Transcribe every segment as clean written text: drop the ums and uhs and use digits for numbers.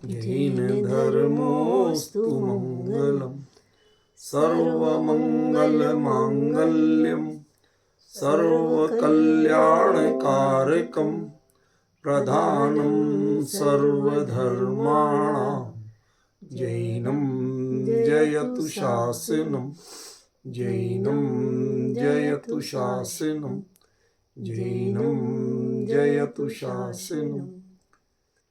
जैनधर्मोऽस्तु मङ्गलम् सर्वमङ्गलमाङ्गल्यं सर्वकल्याणकारकं प्रधानं सर्वधर्माणां जैनं जयतु शासनं जैनं जयतु शासनं जैनं जयतु शासनम्।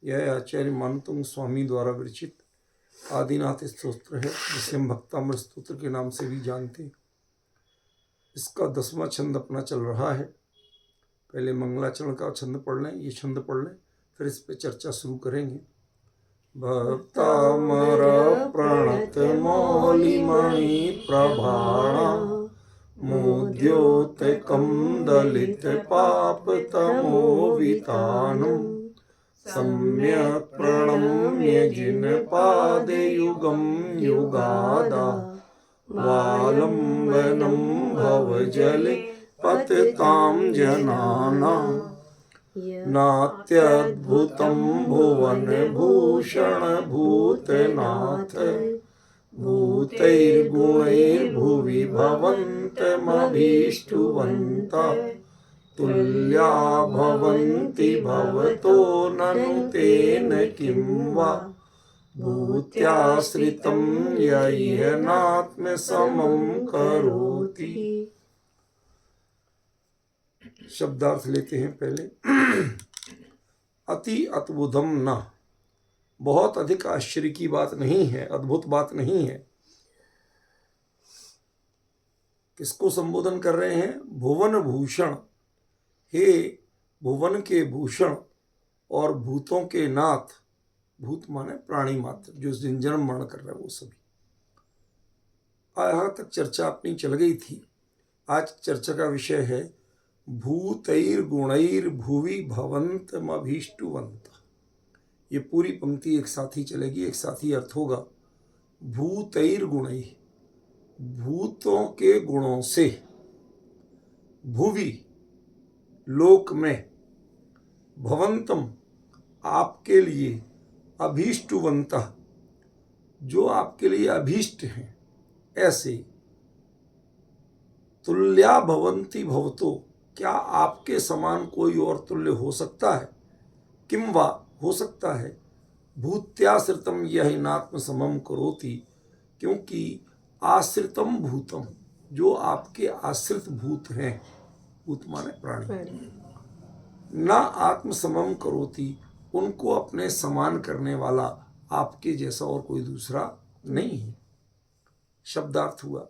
यह आचार्य मानतुंग स्वामी द्वारा विरचित आदिनाथ स्तोत्र है, जिसे हम भक्तामृत स्तोत्र के नाम से भी जानते हैं। इसका 10वां छंद अपना चल रहा है। पहले मंगलाचरण का छंद पढ़ लें, ये छंद पढ़ लें, फिर इस पे चर्चा शुरू करेंगे। भक्तामर प्रणत मौलिमणि प्रभाणा मोद्योतकं दलित पाप तमोवितानं सम्यक् प्रणम्य जिन पादयुगं युगादा वालम्बनं भवजले पतितां जनानां नात्यद्भुतं भुवन भूषण भूतनाथ भूतैर्गुणैर्भुवि भवन्तमभीष्टुवन्ता तुल्या भवन्ति भवतो ननु तेन किं वा भूत्याश्रितं ययनात्मसमं करोति। शब्दार्थ लेते हैं पहले। अति अद्भुतम न, बहुत अधिक आश्चर्य की बात नहीं है, अद्भुत बात नहीं है। किसको संबोधन कर रहे हैं? भुवन भूषण, हे भुवन के भूषण और भूतों के नाथ। भूत माने प्राणी मात्र, जो जिन जन्म मरण कर रहे हैं वो सभी। यहाँ तक चर्चा अपनी चल गई थी। आज चर्चा का विषय है भूतैर्गुणैर्भुवि भवन्तमभीष्टुवन्त। ये पूरी पंक्ति एक साथ ही चलेगी, एक साथ ही अर्थ होगा। भूतैर्गुणै, भूतों के गुणों से, भुवि लोक में, भवंतम आपके लिए, अभीष्टुवंत जो आपके लिए अभीष्ट हैं, ऐसे। तुल्या भवंती भवतो, क्या आपके समान कोई और तुल्य हो सकता है? किम वा, हो सकता है। भूत्याश्रितम यह नात्म समम करोति, क्योंकि आश्रितम भूतम, जो आपके आश्रित भूत हैं, भूत माने प्राणी, न आत्म समम करोति, उनको अपने समान करने वाला आपके जैसा और कोई दूसरा नहीं है। शब्दार्थ हुआ।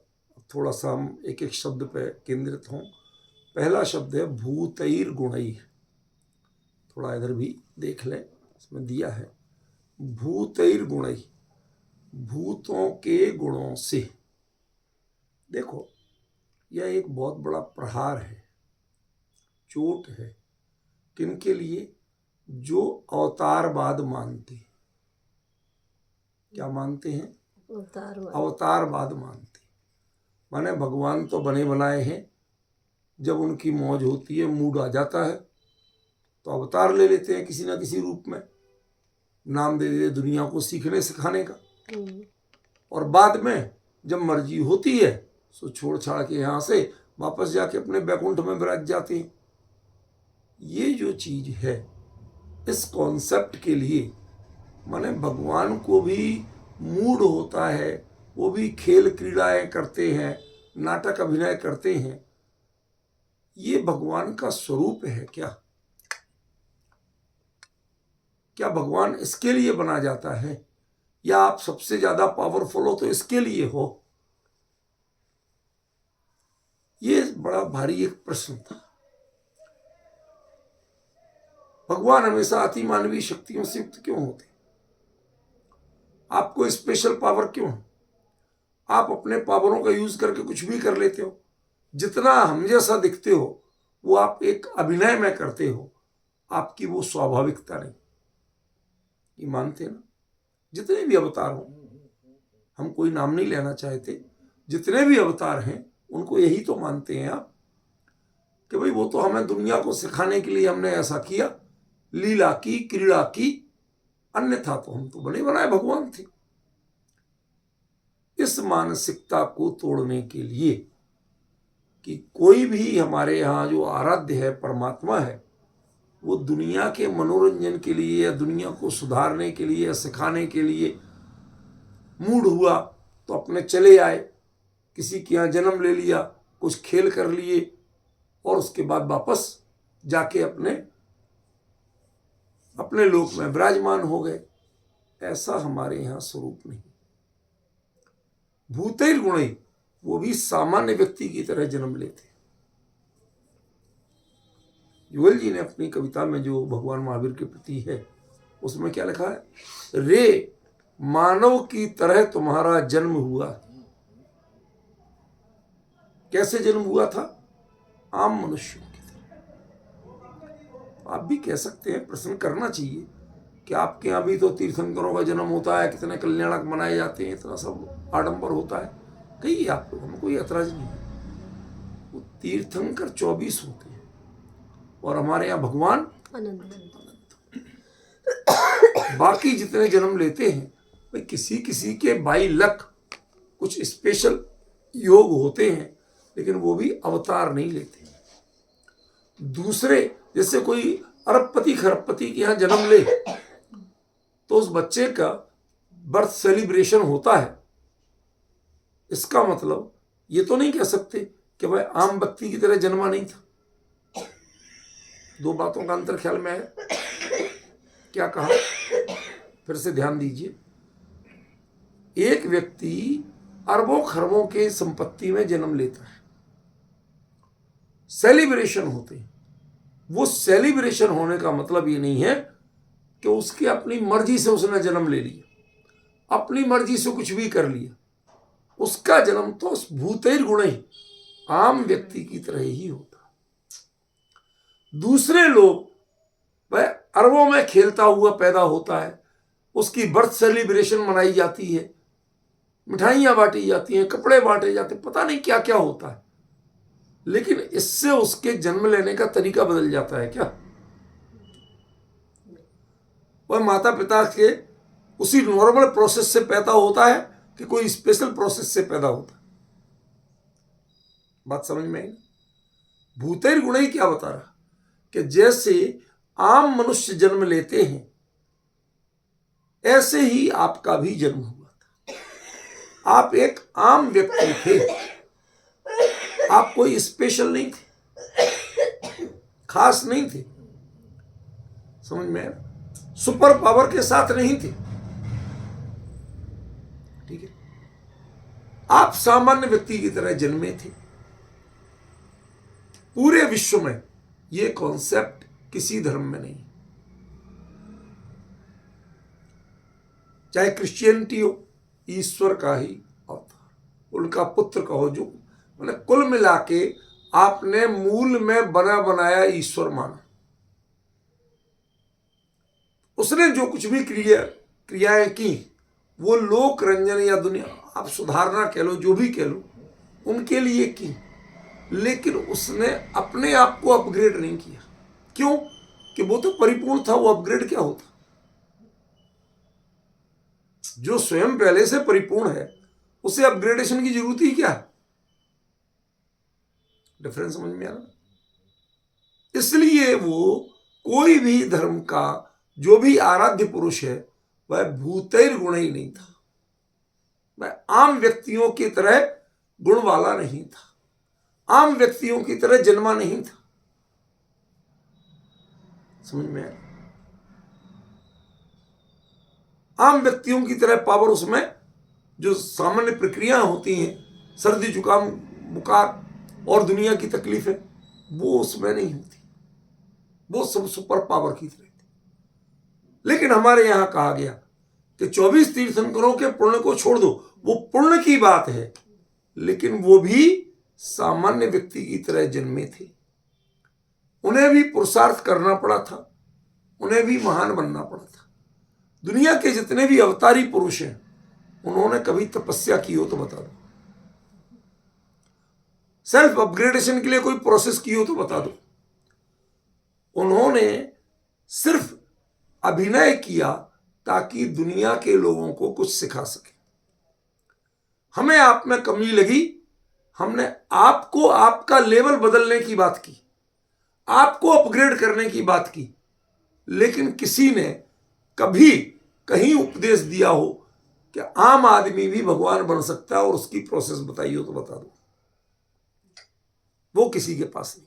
थोड़ा सा हम एक एक शब्द पर केंद्रित हों। पहला शब्द है भूतैर्गुणैः। थोड़ा इधर भी देख लें, इसमें दिया है भूतैर्गुणैः, भूतों के गुणों से। देखो, यह एक बहुत बड़ा प्रहार है, चोट है। किनके लिए? जो अवतारवाद मानते हैं। क्या मानते हैं? अवतारवाद मानते हैं। माने भगवान तो बने बनाए हैं, जब उनकी मौज होती है, मूड आ जाता है, तो अवतार ले लेते हैं किसी ना किसी रूप में, नाम दे देते दुनिया को सीखने सिखाने का। और बाद में जब मर्जी होती है तो छोड़ छाड़ के यहाँ से वापस जाके अपने बैकुंठ में विराज जाते हैं। ये जो चीज है, इस कॉन्सेप्ट के लिए माने भगवान को भी मूड होता है, वो भी खेल क्रीड़ाएं करते हैं, नाटक अभिनय करते हैं। ये भगवान का स्वरूप है क्या? क्या भगवान इसके लिए बना जाता है? या आप सबसे ज्यादा पावरफुल हो तो इसके लिए हो? ये बड़ा भारी एक प्रश्न था। भगवान हमेशा अति मानवीय शक्तियों से युक्त क्यों होते? आपको स्पेशल पावर क्यों? आप अपने पावरों का यूज करके कुछ भी कर लेते हो। जितना हम जैसा दिखते हो वो आप एक अभिनय में करते हो, आपकी वो स्वाभाविकता नहीं। ये मानते हैं ना? जितने भी अवतार हो, हम कोई नाम नहीं लेना चाहते, जितने भी अवतार हैं उनको यही तो मानते हैं आप कि भाई वो तो हमें दुनिया को सिखाने के लिए हमने ऐसा किया, लीला की, क्रीड़ा की, अन्यथा तो हम तो बने बनाए भगवान थे। इस मानसिकता को तोड़ने के लिए कि कोई भी हमारे यहाँ जो आराध्य है, परमात्मा है, वो दुनिया के मनोरंजन के लिए या दुनिया को सुधारने के लिए या सिखाने के लिए मूड हुआ तो अपने चले आए, किसी के यहाँ जन्म ले लिया, कुछ खेल कर लिए और उसके बाद वापस जाके अपने अपने लोक में विराजमान हो गए। ऐसा हमारे यहाँ स्वरूप नहीं। भूतैर गुणै, वो भी सामान्य व्यक्ति की तरह जन्म लेते। युगल जी ने अपनी कविता में जो भगवान महावीर के प्रति है उसमें क्या लिखा है, रे मानव की तरह तुम्हारा जन्म हुआ। कैसे जन्म हुआ था? आम मनुष्यों की तरह। आप भी कह सकते हैं, प्रश्न करना चाहिए कि आपके यहाँ भी तो तीर्थंकरों का जन्म होता है, कितने कल्याणक मनाए जाते हैं, इतना सब आडंबर होता है। कहिए आप लोग, हमें कोई ऐतराज नहीं है। वो तीर्थंकर 24 होते हैं और हमारे यहाँ भगवान अनंत। बाकी जितने जन्म लेते हैं भाई किसी किसी के 22 लाख कुछ स्पेशल योग होते हैं, लेकिन वो भी अवतार नहीं लेते। दूसरे जैसे कोई अरबपति खरबपति के यहाँ जन्म ले तो उस बच्चे का बर्थ सेलिब्रेशन होता है। इसका मतलब ये तो नहीं कह सकते कि भाई आम व्यक्ति की तरह जन्मा नहीं था। दो बातों का अंतर ख्याल में है। क्या कहा, फिर से ध्यान दीजिए। एक व्यक्ति अरबों खरबों के संपत्ति में जन्म लेता है, सेलिब्रेशन होते हैं। वो सेलिब्रेशन होने का मतलब ये नहीं है कि उसकी अपनी मर्जी से उसने जन्म ले लिया, अपनी मर्जी से कुछ भी कर लिया। उसका जन्म तो भूतैर गुणै आम व्यक्ति की तरह ही होता। दूसरे लोग वह अरबों में खेलता हुआ पैदा होता है, उसकी बर्थ सेलिब्रेशन मनाई जाती है, मिठाइयाँ बांटी जाती हैं, कपड़े बांटे जाते, पता नहीं क्या क्या होता है, लेकिन इससे उसके जन्म लेने का तरीका बदल जाता है क्या? वह माता पिता के उसी नॉर्मल प्रोसेस से पैदा होता है कि कोई स्पेशल प्रोसेस से पैदा होता है? बात समझ में आई? भूतैर गुणै क्या बता रहा कि जैसे आम मनुष्य जन्म लेते हैं ऐसे ही आपका भी जन्म हुआ था। आप एक आम व्यक्ति थे, आप कोई स्पेशल नहीं थे, खास नहीं थे। समझ में आया? सुपर पावर के साथ नहीं थे। ठीक है, आप सामान्य व्यक्ति की तरह जन्मे थे। पूरे विश्व में यह कॉन्सेप्ट किसी धर्म में नहीं, चाहे क्रिश्चियनिटी हो, ईश्वर का ही अवतार, उनका पुत्र कहो, जो मतलब कुल मिला के आपने मूल में बना बनाया ईश्वर माना। उसने जो कुछ भी क्रियाएं की वो लोक रंजन या दुनिया, आप सुधारना कह लो, जो भी कह लो, उनके लिए की, लेकिन उसने अपने आप को अपग्रेड नहीं किया। क्यों? कि वो तो परिपूर्ण था, वो अपग्रेड क्या होता? जो स्वयं पहले से परिपूर्ण है उसे अपग्रेडेशन की जरूरत ही क्या है? डिफरेंस समझ में आ रहा? इसलिए वो कोई भी धर्म का जो भी आराध्य पुरुष है वह भूतैर गुणै ही नहीं था, वह आम व्यक्तियों की तरह गुण वाला नहीं था, आम व्यक्तियों की तरह जन्मा नहीं था। समझ में आया? आम व्यक्तियों की तरह पावर उसमें जो सामान्य प्रक्रियाएं होती हैं, सर्दी जुकाम बुखार और दुनिया की तकलीफें, वो उसमें नहीं होती। वो सब सुपर पावर की तरह थी। लेकिन हमारे यहां कहा गया कि 24 तीर्थंकरों के पुण्य को छोड़ दो, वो पुण्य की बात है, लेकिन वो भी सामान्य व्यक्ति की तरह जन्मे थे। उन्हें भी पुरुषार्थ करना पड़ा था, उन्हें भी महान बनना पड़ा था। दुनिया के जितने भी अवतारी पुरुष हैं उन्होंने कभी तपस्या की हो तो बता दो, सेल्फ अपग्रेडेशन के लिए कोई प्रोसेस की हो तो बता दो। उन्होंने सिर्फ अभिनय किया ताकि दुनिया के लोगों को कुछ सिखा सके। हमें आप में कमी लगी, हमने आपको आपका लेवल बदलने की बात की, आपको अपग्रेड करने की बात की, लेकिन किसी ने कभी कहीं उपदेश दिया हो कि आम आदमी भी भगवान बन सकता है और उसकी प्रोसेस बताइए तो बता दो, वो किसी के पास नहीं।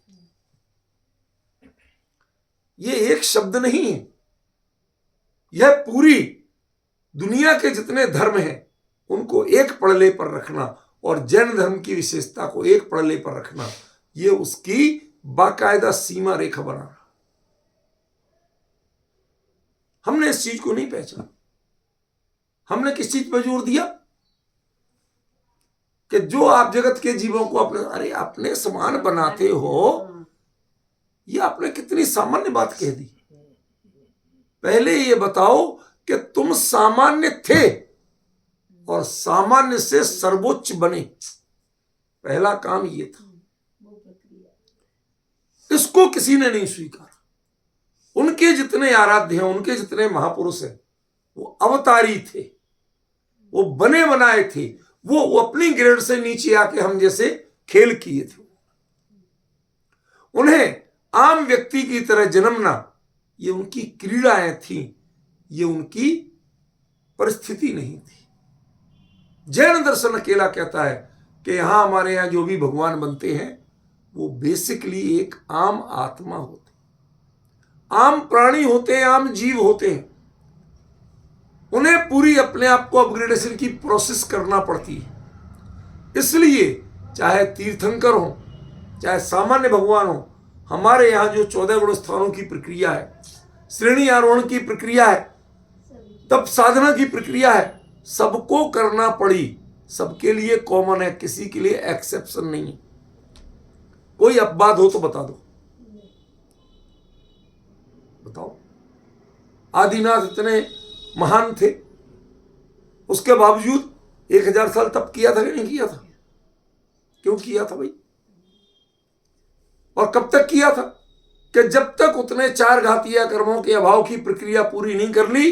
ये एक शब्द नहीं है, यह पूरी दुनिया के जितने धर्म हैं उनको एक पड़ले पर रखना और जैन धर्म की विशेषता को एक पड़ले पर रखना, ये उसकी बाकायदा सीमा रेखा बनाना। हमने इस चीज को नहीं पहचाना। हमने किस चीज पर जोर दिया कि जो आप जगत के जीवों को अपने समान बनाते हो, ये आपने कितनी सामान्य बात कह दी। पहले ये बताओ कि तुम सामान्य थे और सामान्य से सर्वोच्च बने, पहला काम ये था। इसको किसी ने नहीं स्वीकारा। उनके जितने आराध्य हैं, उनके जितने महापुरुष हैं, वो अवतारी थे, वो बने बनाए थे, वो अपनी ग्रेड से नीचे आके हम जैसे खेल किए थे। उन्हें आम व्यक्ति की तरह जन्मना ये उनकी क्रीड़ाएं थी, ये उनकी परिस्थिति नहीं थी। जैन दर्शन अकेला कहता है कि यहां हमारे यहां जो भी भगवान बनते हैं वो बेसिकली एक आम आत्मा होते, आम प्राणी होते हैं, आम जीव होते हैं। उन्हें पूरी अपने आप को अपग्रेडेशन की प्रोसेस करना पड़ती है। इसलिए चाहे तीर्थंकर हो, चाहे सामान्य भगवान हो, हमारे यहां जो 14 गुण स्थानों की प्रक्रिया है, श्रेणी आरोहण की प्रक्रिया है, तप साधना की प्रक्रिया है, सबको करना पड़ी, सबके लिए कॉमन है, किसी के लिए एक्सेप्शन नहीं है। कोई अपवाद हो तो बता दो, बताओ। आदिनाथ इतने महान थे, उसके बावजूद 1000 साल तप किया था कि नहीं किया था? क्यों किया था भाई? और कब तक किया था? कि जब तक उतने 4 घातीय कर्मों के अभाव की प्रक्रिया पूरी नहीं कर ली।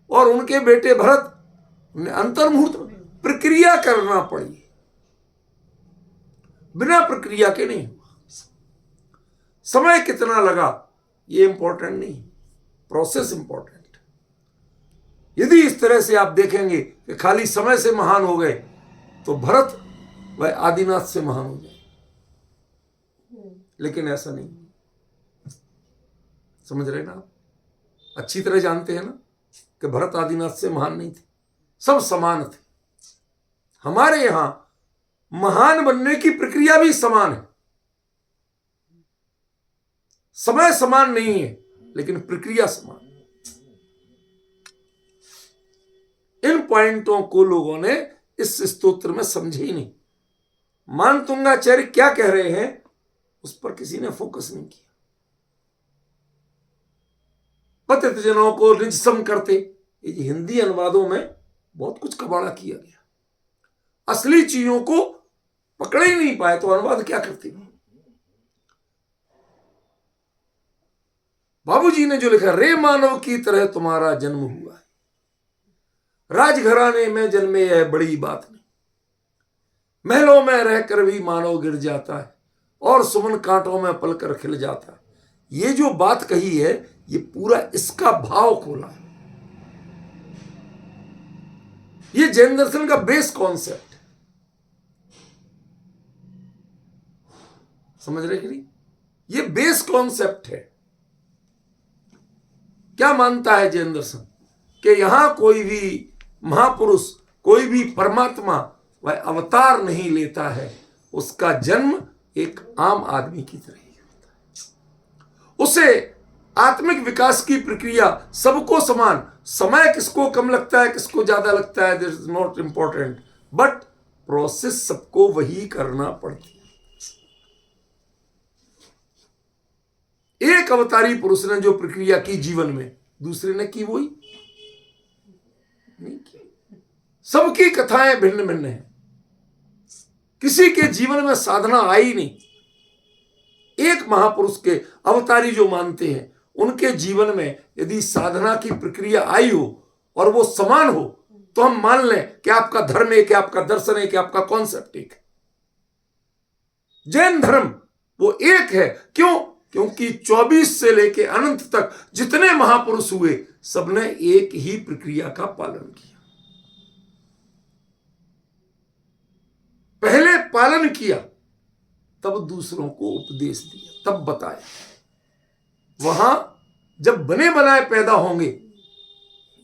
और उनके बेटे भरत ने अंतर्मुहूर्त प्रक्रिया करना पड़ी, बिना प्रक्रिया के नहीं हुआ। समय कितना लगा ये इंपॉर्टेंट नहीं, प्रोसेस इंपॉर्टेंट। यदि इस तरह से आप देखेंगे कि खाली समय से महान हो गए तो भरत वह आदिनाथ से महान हो जाए, लेकिन ऐसा नहीं। समझ रहे ना आप? अच्छी तरह जानते हैं ना कि भरत आदिनाथ से महान नहीं थे, सब समान थे। हमारे यहां महान बनने की प्रक्रिया भी समान है, समय समान नहीं है लेकिन प्रक्रिया समान है। इन पॉइंटों को लोगों ने इस स्तोत्र में समझे ही नहीं। मानतुंगाचार्य क्या कह रहे हैं उस पर किसी ने फोकस नहीं किया। पतित जनों को निज सम करते, ये हिंदी अनुवादों में बहुत कुछ कबाड़ा किया गया। असली चीजों को पकड़ ही नहीं पाए तो अनुवाद क्या करते? बाबूजी ने जो लिखा, रे मानव की तरह तुम्हारा जन्म हुआ है, राजघराने में जन्मे यह बड़ी बात नहीं, महलों में रहकर भी मानव गिर जाता है और सुमन कांटों में पलकर खिल जाता है। ये जो बात कही है ये पूरा इसका भाव खोला है। ये जैन दर्शन का बेस कॉन्सेप्ट है, समझ रहे कि नहीं? ये बेस कॉन्सेप्ट है। क्या मानता है जैन दर्शन कि यहां कोई भी महापुरुष, कोई भी परमात्मा वह अवतार नहीं लेता है, उसका जन्म एक आम आदमी की तरह ही होता है। उसे आत्मिक विकास की प्रक्रिया सबको समान, समय किसको कम लगता है किसको ज्यादा लगता है this is not important, but process सबको वही करना पड़ती है। एक अवतारी पुरुष ने जो प्रक्रिया की जीवन में, दूसरे ने की वही नहीं की। सबकी कथाएं भिन्न भिन्न हैं, किसी के जीवन में साधना आई नहीं। एक महापुरुष के अवतारी जो मानते हैं उनके जीवन में यदि साधना की प्रक्रिया आई हो और वो समान हो तो हम मान लें कि आपका धर्म एक है, आपका दर्शन एक है, आपका कॉन्सेप्ट एक है। जैन धर्म वो एक है। क्यों? क्योंकि 24 से लेके अनंत तक जितने महापुरुष हुए सबने एक ही प्रक्रिया का पालन किया। पहले पालन किया, तब दूसरों को उपदेश दिया, तब बताया। वहां जब बने बनाए पैदा होंगे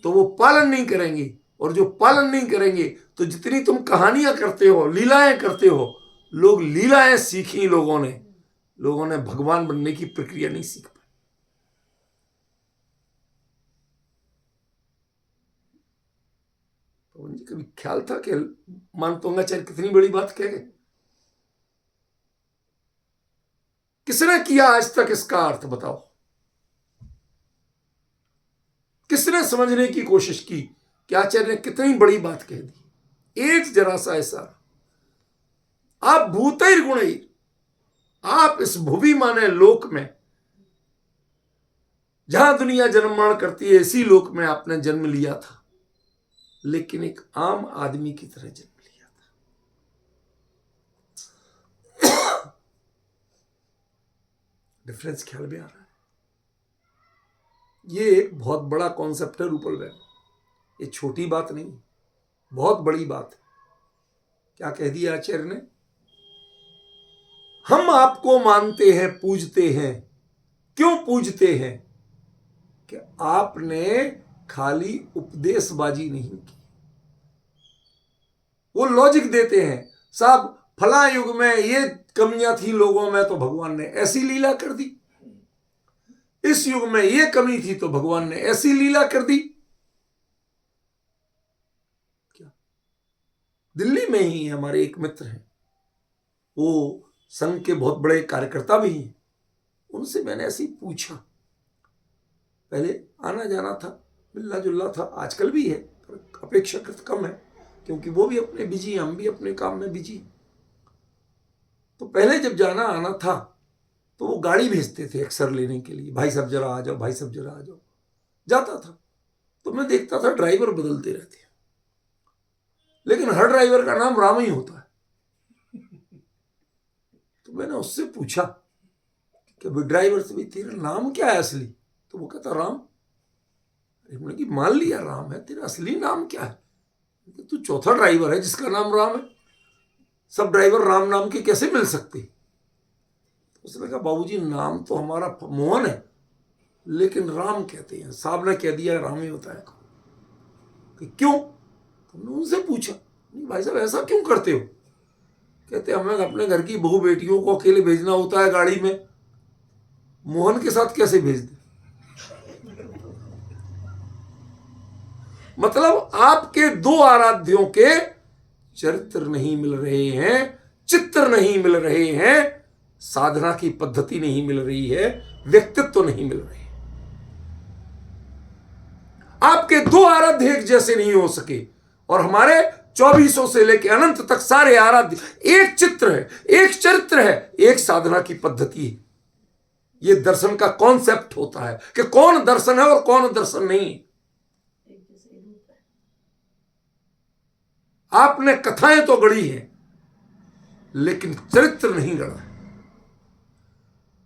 तो वो पालन नहीं करेंगे, और जो पालन नहीं करेंगे तो जितनी तुम कहानियां करते हो, लीलाएं करते हो, लोग लीलाएं सीखी, लोगों ने भगवान बनने की प्रक्रिया नहीं सीख पाई। तो मुझे कभी ख्याल था कि मानतोंगाचार्य कितनी बड़ी बात कह गए। किसने किया आज तक इसका अर्थ बताओ? किसने समझने की कोशिश की कि आचार्य ने कितनी बड़ी बात कह दी? एक जरा सा ऐसा, आप भूतैर गुणैर, आप इस भुवि माने लोक में, जहां दुनिया जन्म मरण करती है, इसी लोक में आपने जन्म लिया था, लेकिन एक आम आदमी की तरह जन्म लिया था। डिफरेंस ख्याल में आ रहा है? ये एक बहुत बड़ा कॉन्सेप्ट है रूपल वैन। ये छोटी बात नहीं, बहुत बड़ी बात है। क्या कह दिया आचार्य ने? हम आपको मानते हैं, पूजते हैं। क्यों पूजते हैं? कि आपने खाली उपदेशबाजी नहीं की। वो लॉजिक देते हैं, साहब फला युग में ये कमियां थी लोगों में तो भगवान ने ऐसी लीला कर दी, इस युग में ये कमी थी तो भगवान ने ऐसी लीला कर दी। क्या? दिल्ली में ही हमारे एक मित्र हैं, वो संघ के बहुत बड़े कार्यकर्ता भी हैं। उनसे मैंने ऐसे ही पूछा, पहले आना जाना था, मिलना जुलना था, आजकल भी है पर अपेक्षाकृत कम है, क्योंकि वो भी अपने बिजी हैं, हम भी अपने काम में बिजी। तो पहले जब जाना आना था तो वो गाड़ी भेजते थे अक्सर लेने के लिए, भाई साहब जरा आ जाओ, भाई साहब जरा आ जाओ। जाता था तो मैं देखता था ड्राइवर बदलते रहते हैं, लेकिन हर ड्राइवर का नाम राम ही होता है। तो मैंने उससे पूछा कि भाई ड्राइवर से, भाई तेरा नाम क्या है असली? तो वो कहता राम। मैंने कि मान लिया राम है, तेरा असली नाम क्या है? तू चौथा ड्राइवर है जिसका नाम राम है, सब ड्राइवर राम नाम के कैसे मिल सकते? उसने कहा बाबूजी नाम तो हमारा मोहन है, लेकिन राम कहते हैं, साहब ने कह दिया राम ही होता है। कि क्यों? हमने उनसे पूछा, नहीं भाई साहब ऐसा क्यों करते हो? कहते हमें अपने घर की बहू बेटियों को अकेले भेजना होता है गाड़ी में, मोहन के साथ कैसे भेज दे? मतलब आपके दो आराध्यों के चरित्र नहीं मिल रहे हैं, चित्र नहीं मिल रहे हैं, साधना की पद्धति नहीं मिल रही है, व्यक्तित्व नहीं मिल रहे। आपके दो आराध्य एक जैसे नहीं हो सके, और हमारे 2400 से लेकर अनंत तक सारे आराध्य एक चित्र है, एक चरित्र है, एक साधना की पद्धति है। यह दर्शन का कॉन्सेप्ट होता है कि कौन दर्शन है और कौन दर्शन नहीं है। आपने कथाएं तो गढ़ी हैं, लेकिन चरित्र नहीं गढ़ा है।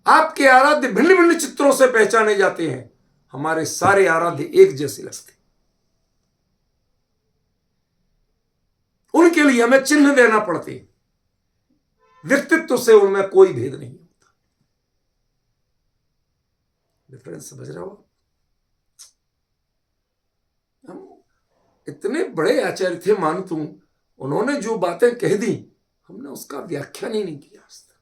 आपके आराध्य भिन्न भिन्न चित्रों से पहचाने जाते हैं, हमारे सारे आराध्य एक जैसे लगते। उनके लिए हमें चिन्ह देना पड़ते, व्यक्तित्व से उनमें कोई भेद नहीं होता। डिफरेंस समझ रहे हो? हम इतने बड़े आचार्य थे मानतू, उन्होंने जो बातें कह दी हमने उसका व्याख्यान ही नहीं किया आज तक।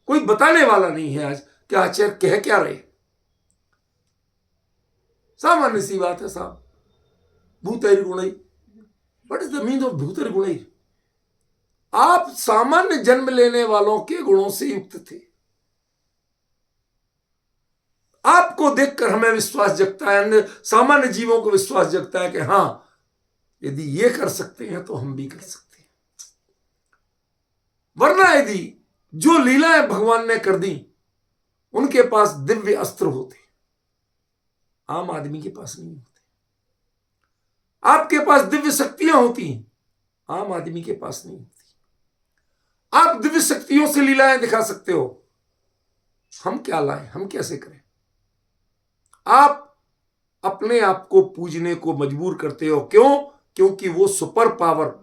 कोई बताने वाला नहीं है आज कि आचार्य कह क्या रहे। सामान्य सी बात है साहब, भूतैर गुणैर। What is the meaning of भूतैर गुणैर? आप सामान्य जन्म लेने वालों के गुणों से युक्त थे। आपको देखकर हमें विश्वास जगता है, अन्य सामान्य जीवों को विश्वास जगता है कि हां यदि ये कर सकते हैं तो हम भी कर सकते हैं। वरना यदि जो लीलाएं भगवान ने कर दी, उनके पास दिव्य अस्त्र होते, आम आदमी के पास नहीं होते। आपके पास दिव्य शक्तियां होती हैं, आम आदमी के पास नहीं होती। आप दिव्य शक्तियों से लीलाएं दिखा सकते हो, हम क्या लाएं, हम कैसे करें? आप अपने आप को पूजने को मजबूर करते हो, क्यों? क्योंकि वो सुपर पावर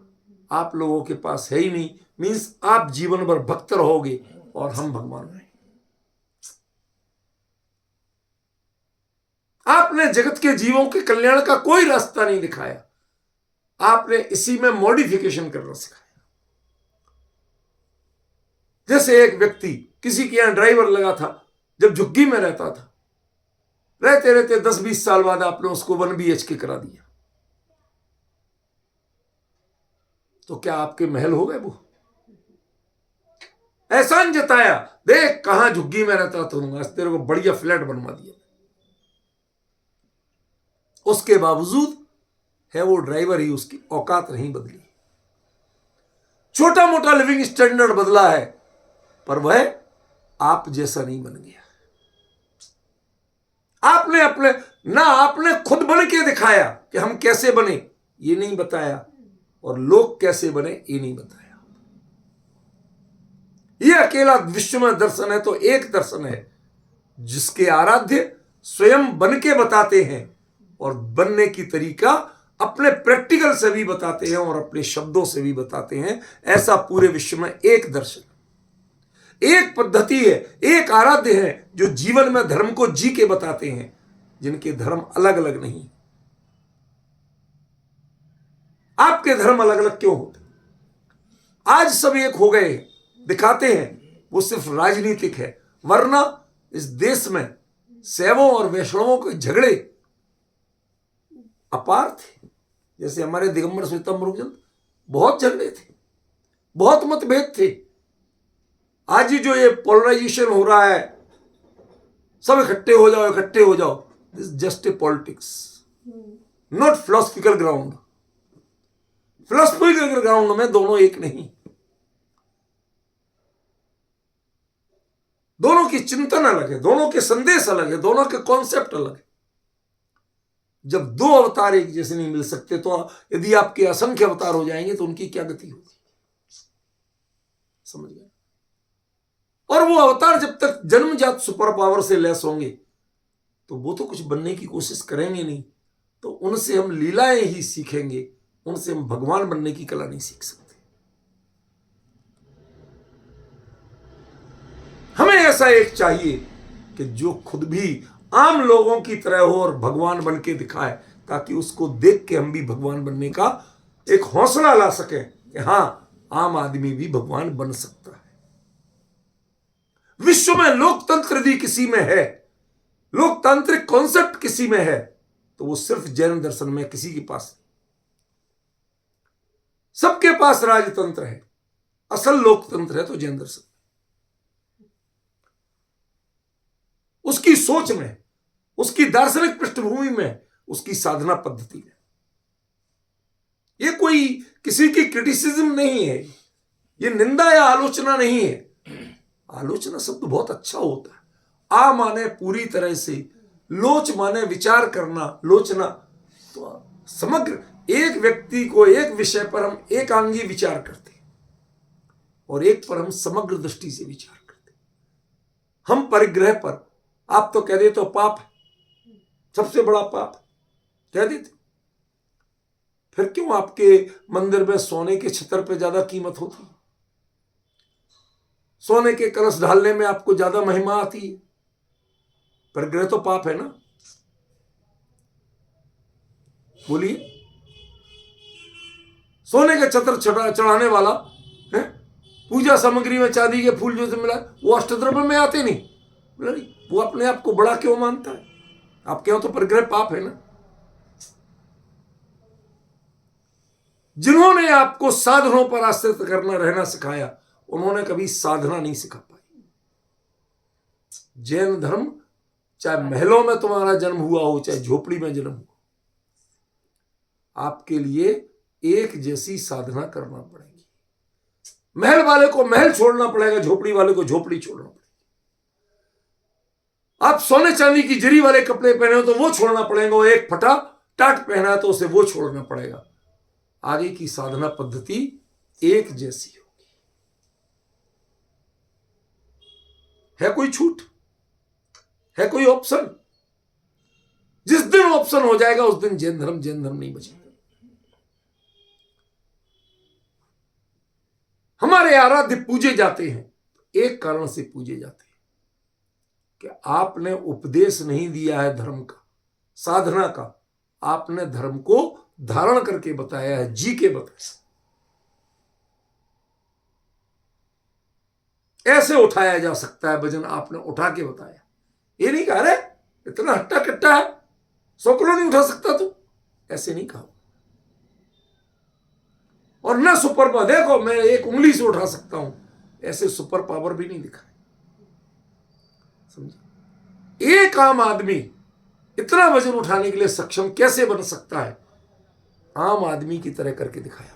आप लोगों के पास है ही नहीं। मीन्स आप जीवन भर भक्त रहोगे और हम भगवान रहेंगे। आपने जगत के जीवों के कल्याण का कोई रास्ता नहीं दिखाया, आपने इसी में मॉडिफिकेशन करना सिखाया। जैसे एक व्यक्ति किसी के यहां ड्राइवर लगा था, जब झुग्गी में रहता था, रहते रहते 10-20 साल बाद आपने उसको 1 BHK करा दिया, तो क्या आपके महल हो गए? वो एहसान जताया, देख कहां झुग्गी में रहता था, तेरे को बढ़िया फ्लैट बनवा दिया। उसके बावजूद है वो ड्राइवर ही, उसकी औकात नहीं बदली। छोटा मोटा लिविंग स्टैंडर्ड बदला है, पर वह आप जैसा नहीं बन गया। आपने खुद बन के दिखाया कि हम कैसे बने, ये नहीं बताया, और लोग कैसे बने ये नहीं बताया। ये अकेला विश्व में दर्शन है तो एक दर्शन है जिसके आराध्य स्वयं बन के बताते हैं, और बनने की तरीका अपने प्रैक्टिकल से भी बताते हैं और अपने शब्दों से भी बताते हैं। ऐसा पूरे विश्व में एक दर्शन, एक पद्धति है, एक आराध्य है जो जीवन में धर्म को जी के बताते हैं, जिनके धर्म अलग अलग नहीं। आपके धर्म अलग अलग क्यों होते? आज सब एक हो गए दिखाते हैं, वो सिर्फ राजनीतिक है, वरना इस देश में शैवों और वैष्णवों के झगड़े अपार थे। जैसे हमारे दिगंबर श्वेतम रूपचंद, बहुत झगड़े थे, बहुत मतभेद थे। आज ही जो ये पोलराइजेशन हो रहा है, सब इकट्ठे हो जाओ इकट्ठे हो जाओ, this just a politics, not philosophical ground. Philosophical ground में दोनों एक नहीं, दोनों की चिंतन अलग है, दोनों के संदेश अलग है, दोनों के कॉन्सेप्ट अलग है। जब दो अवतार एक जैसे नहीं मिल सकते, तो यदि आपके असंख्य अवतार हो जाएंगे तो उनकी क्या गति होगी? समझ गए? और वो अवतार जब तक जन्मजात सुपर पावर से लेस होंगे तो वो तो कुछ बनने की कोशिश करेंगे नहीं, तो उनसे हम लीलाएं ही सीखेंगे, उनसे हम भगवान बनने की कला नहीं सीख सकते। हमें ऐसा एक चाहिए कि जो खुद भी आम लोगों की तरह हो और भगवान बन के दिखाए, ताकि उसको देख के हम भी भगवान बनने का एक हौसला ला सके कि हां, आम आदमी भी भगवान बन सकता है। विश्व में लोकतंत्र यदि किसी में है, लोकतांत्रिक कॉन्सेप्ट किसी में है, तो वो सिर्फ जैन दर्शन में, किसी के पास नहीं। सबके पास राजतंत्र है, असल लोकतंत्र है तो जैन दर्शन। उसकी सोच में, उसकी दार्शनिक पृष्ठभूमि में, उसकी साधना पद्धति में। यह कोई किसी की क्रिटिसिज्म नहीं है, यह निंदा या आलोचना नहीं है। आलोचना शब्द बहुत अच्छा होता है। आ माने पूरी तरह से, लोच माने विचार करना, लोचना तो समग्र एक व्यक्ति को, एक विषय पर हम एकांगी विचार करते हैं और एक पर हम समग्र दृष्टि से विचार करते हैं। हम परिग्रह पर, आप तो कह देते तो पाप है, सबसे बड़ा पाप कह देते, फिर क्यों आपके मंदिर में सोने के छतर पे ज्यादा कीमत होती है? सोने के कलश ढालने में आपको ज्यादा महिमा आती है? परिग्रह तो पाप है ना? बोलिए। सोने के छतर चढ़ाने वाला है, पूजा सामग्री में चांदी के फूल जो से मिला, वो अष्टद्रव्य में आते नहीं? वो अपने आप को बड़ा क्यों मानता है? आपके यहां तो परिग्रह पाप है ना? जिन्होंने आपको साधनों पर आश्रित करना रहना सिखाया, उन्होंने कभी साधना नहीं सिखा पाई। जैन धर्म, चाहे महलों में तुम्हारा जन्म हुआ हो, चाहे झोपड़ी में जन्म हुआ, आपके लिए एक जैसी साधना करना पड़ेगी। महल वाले को महल छोड़ना पड़ेगा, झोपड़ी वाले को झोपड़ी छोड़ना पड़ेगा। आप सोने चांदी की जरी वाले कपड़े पहने हो तो वो छोड़ना पड़ेगा, वो एक फटा टाट पहना है तो उसे वो छोड़ना पड़ेगा। आगे की साधना पद्धति एक जैसी होगी। है कोई छूट? है कोई ऑप्शन? जिस दिन ऑप्शन हो जाएगा उस दिन जैन धर्म नहीं बचेगा। हमारे आराध्य पूजे जाते हैं, एक कारण से पूजे जाते हैं कि आपने उपदेश नहीं दिया है धर्म का, साधना का। आपने धर्म को धारण करके बताया है, जी के बताया। ऐसे उठाया जा सकता है वजन, आपने उठा के बताया। ये नहीं कहा रे इतना हट्टा कट्टा है 100 किलो नहीं उठा सकता तू, ऐसे नहीं कहा। और ना सुपर पावर, देखो मैं 1 उंगली से उठा सकता हूं, ऐसे सुपर पावर भी नहीं दिखा। समझे? एक आम आदमी इतना वजन उठाने के लिए सक्षम कैसे बन सकता है? आम आदमी की तरह करके दिखाया।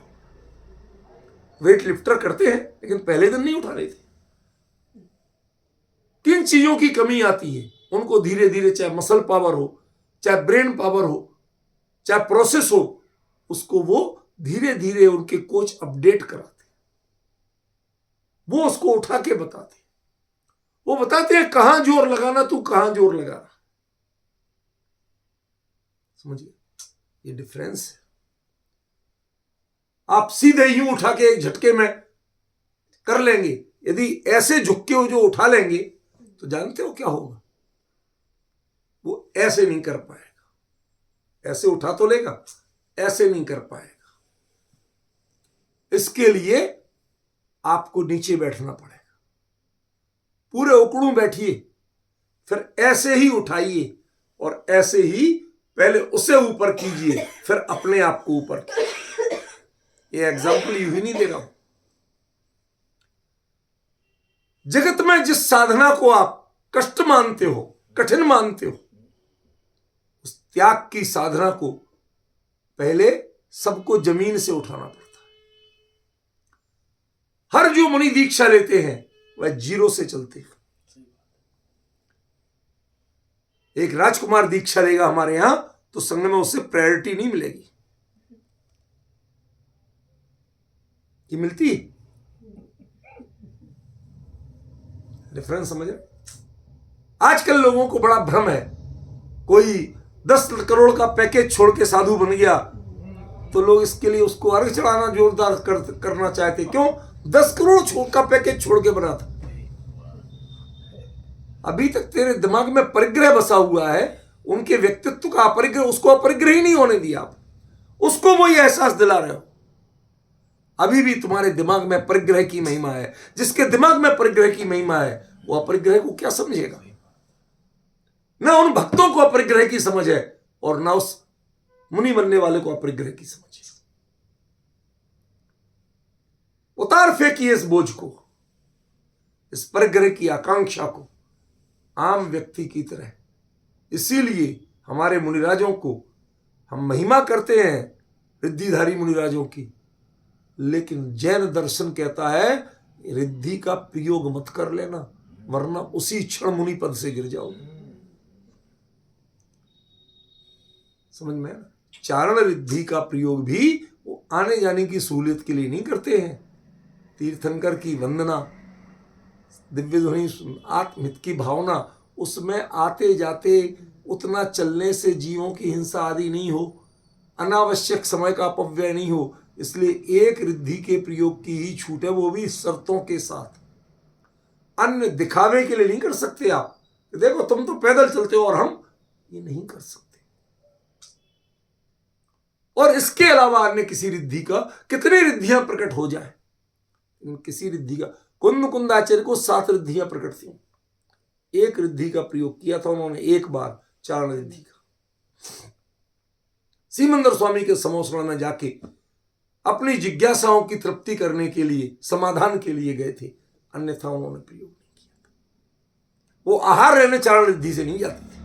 वेट लिफ्टर करते हैं लेकिन पहले दिन नहीं उठा रहे थे। किन चीजों की कमी आती है उनको धीरे धीरे, चाहे मसल पावर हो, चाहे ब्रेन पावर हो, चाहे प्रोसेस हो, उसको वो धीरे धीरे उनके कोच अपडेट कराते, वो उसको उठा के बताते, वो बताते हैं कहां जोर लगाना, तू कहां जोर लगा रहा। समझिए ये डिफरेंस है। आप सीधे यूं उठा के एक झटके में कर लेंगे, यदि ऐसे झुक के वो जो उठा लेंगे तो जानते हो क्या होगा? वो ऐसे नहीं कर पाएगा। ऐसे उठा तो लेगा, ऐसे नहीं कर पाएगा। इसके लिए आपको नीचे बैठना पड़ेगा, पूरे उकड़ू बैठिए, फिर ऐसे ही उठाइए और ऐसे ही पहले उसे ऊपर कीजिए, फिर अपने आप को ऊपर कीजिए। ये एग्जाम्पल यूं ही नहीं दे रहा हूं। जगत में जिस साधना को आप कष्ट मानते हो, कठिन मानते हो, उस त्याग की साधना को पहले सबको जमीन से उठाना पड़ता है। हर जो मुनि दीक्षा लेते हैं वह 0 से चलते हैं। एक राजकुमार दीक्षा लेगा हमारे यहां तो संघ में उससे प्रायोरिटी नहीं मिलेगी, कि मिलती है? डिफरेंस समझ रहे? आजकल लोगों को बड़ा भ्रम है, कोई 10 करोड़ का पैकेज छोड़ के साधु बन गया तो लोग इसके लिए उसको अर्घ चढ़ाना जोरदार करना चाहते। क्यों? 10 करोड़ का पैकेज छोड़ के बना था। अभी तक तेरे दिमाग में परिग्रह बसा हुआ है, उनके व्यक्तित्व का अपरिग्रह, उसको अपरिग्रह ही नहीं होने दिया आप, उसको वही एहसास दिला रहे हो। अभी भी तुम्हारे दिमाग में परिग्रह की महिमा है। जिसके दिमाग में परिग्रह की महिमा है वो अपरिग्रह को क्या समझेगा? ना उन भक्तों को अपरिग्रह की समझ है और ना उस मुनि बनने वाले को अपरिग्रह की समझ है। उतार फेंकिए इस बोझ को, इस परिग्रह की आकांक्षा को, आम व्यक्ति की तरह। इसीलिए हमारे मुनिराजों को हम महिमा करते हैं, रिद्धिधारी मुनिराजों की, लेकिन जैन दर्शन कहता है रिद्धि का प्रयोग मत कर लेना, वरना उसी क्षण मुनि पद से गिर जाओगे। समझ में? चारण रिद्धि का प्रयोग भी वो आने जाने की सहूलियत के लिए नहीं करते हैं। तीर्थंकर की वंदना, दिव्य ध्वनि, आत्महित की भावना, उसमें आते जाते उतना चलने से जीवों की हिंसा आदि नहीं हो, अनावश्यक समय का अपव्यय नहीं हो। इसलिए एक रिद्धि के प्रयोग की ही छूट है, वो भी शर्तों के साथ। अन्य दिखावे के लिए नहीं कर सकते आप, देखो तुम तो पैदल चलते हो और हम ये नहीं कर सकते। और इसके अलावा अन्य किसी रिद्धि का, कितनी रिद्धियां प्रकट हो जाए, किसी रिद्धि का, कुंद कुंदाचार्य को 7 रिद्धियां प्रकट थी, एक रिद्धि का प्रयोग किया था उन्होंने एक बार, चारण रिद्धि का। सीमंदर स्वामी के समोसणा में जाके अपनी जिज्ञासाओं की तृप्ति करने के लिए, समाधान के लिए गए थे, अन्यथा उन्होंने प्रयोग नहीं किया था। वो आहार लेने चारण रिद्धि से नहीं जाते थे,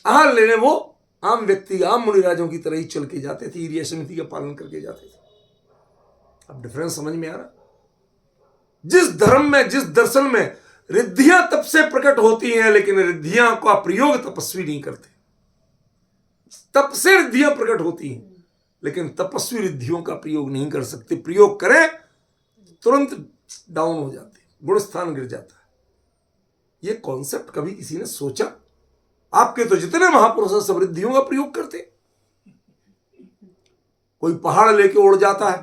आहार लेने वो आम व्यक्ति, आम मुनिराजों की तरह ही चल के जाते थे, ईर्ष्या समिति का पालन करके जाते थे। अब डिफरेंस समझ में आ रहा? जिस धर्म में, जिस दर्शन में रिद्धियां तप से प्रकट होती हैं, लेकिन रिद्धियां का प्रयोग तपस्वी नहीं करते। तप से रिद्धियां प्रकट होती हैं, लेकिन तपस्वी रिद्धियों का प्रयोग नहीं कर सकते। प्रयोग करें तुरंत डाउन हो जाते, गुण स्थान गिर जाता है। ये कॉन्सेप्ट कभी किसी ने सोचा? आपके तो जितने महापुरुष हैं सब रिद्धियों का प्रयोग करते। कोई पहाड़ लेके उड़ जाता है,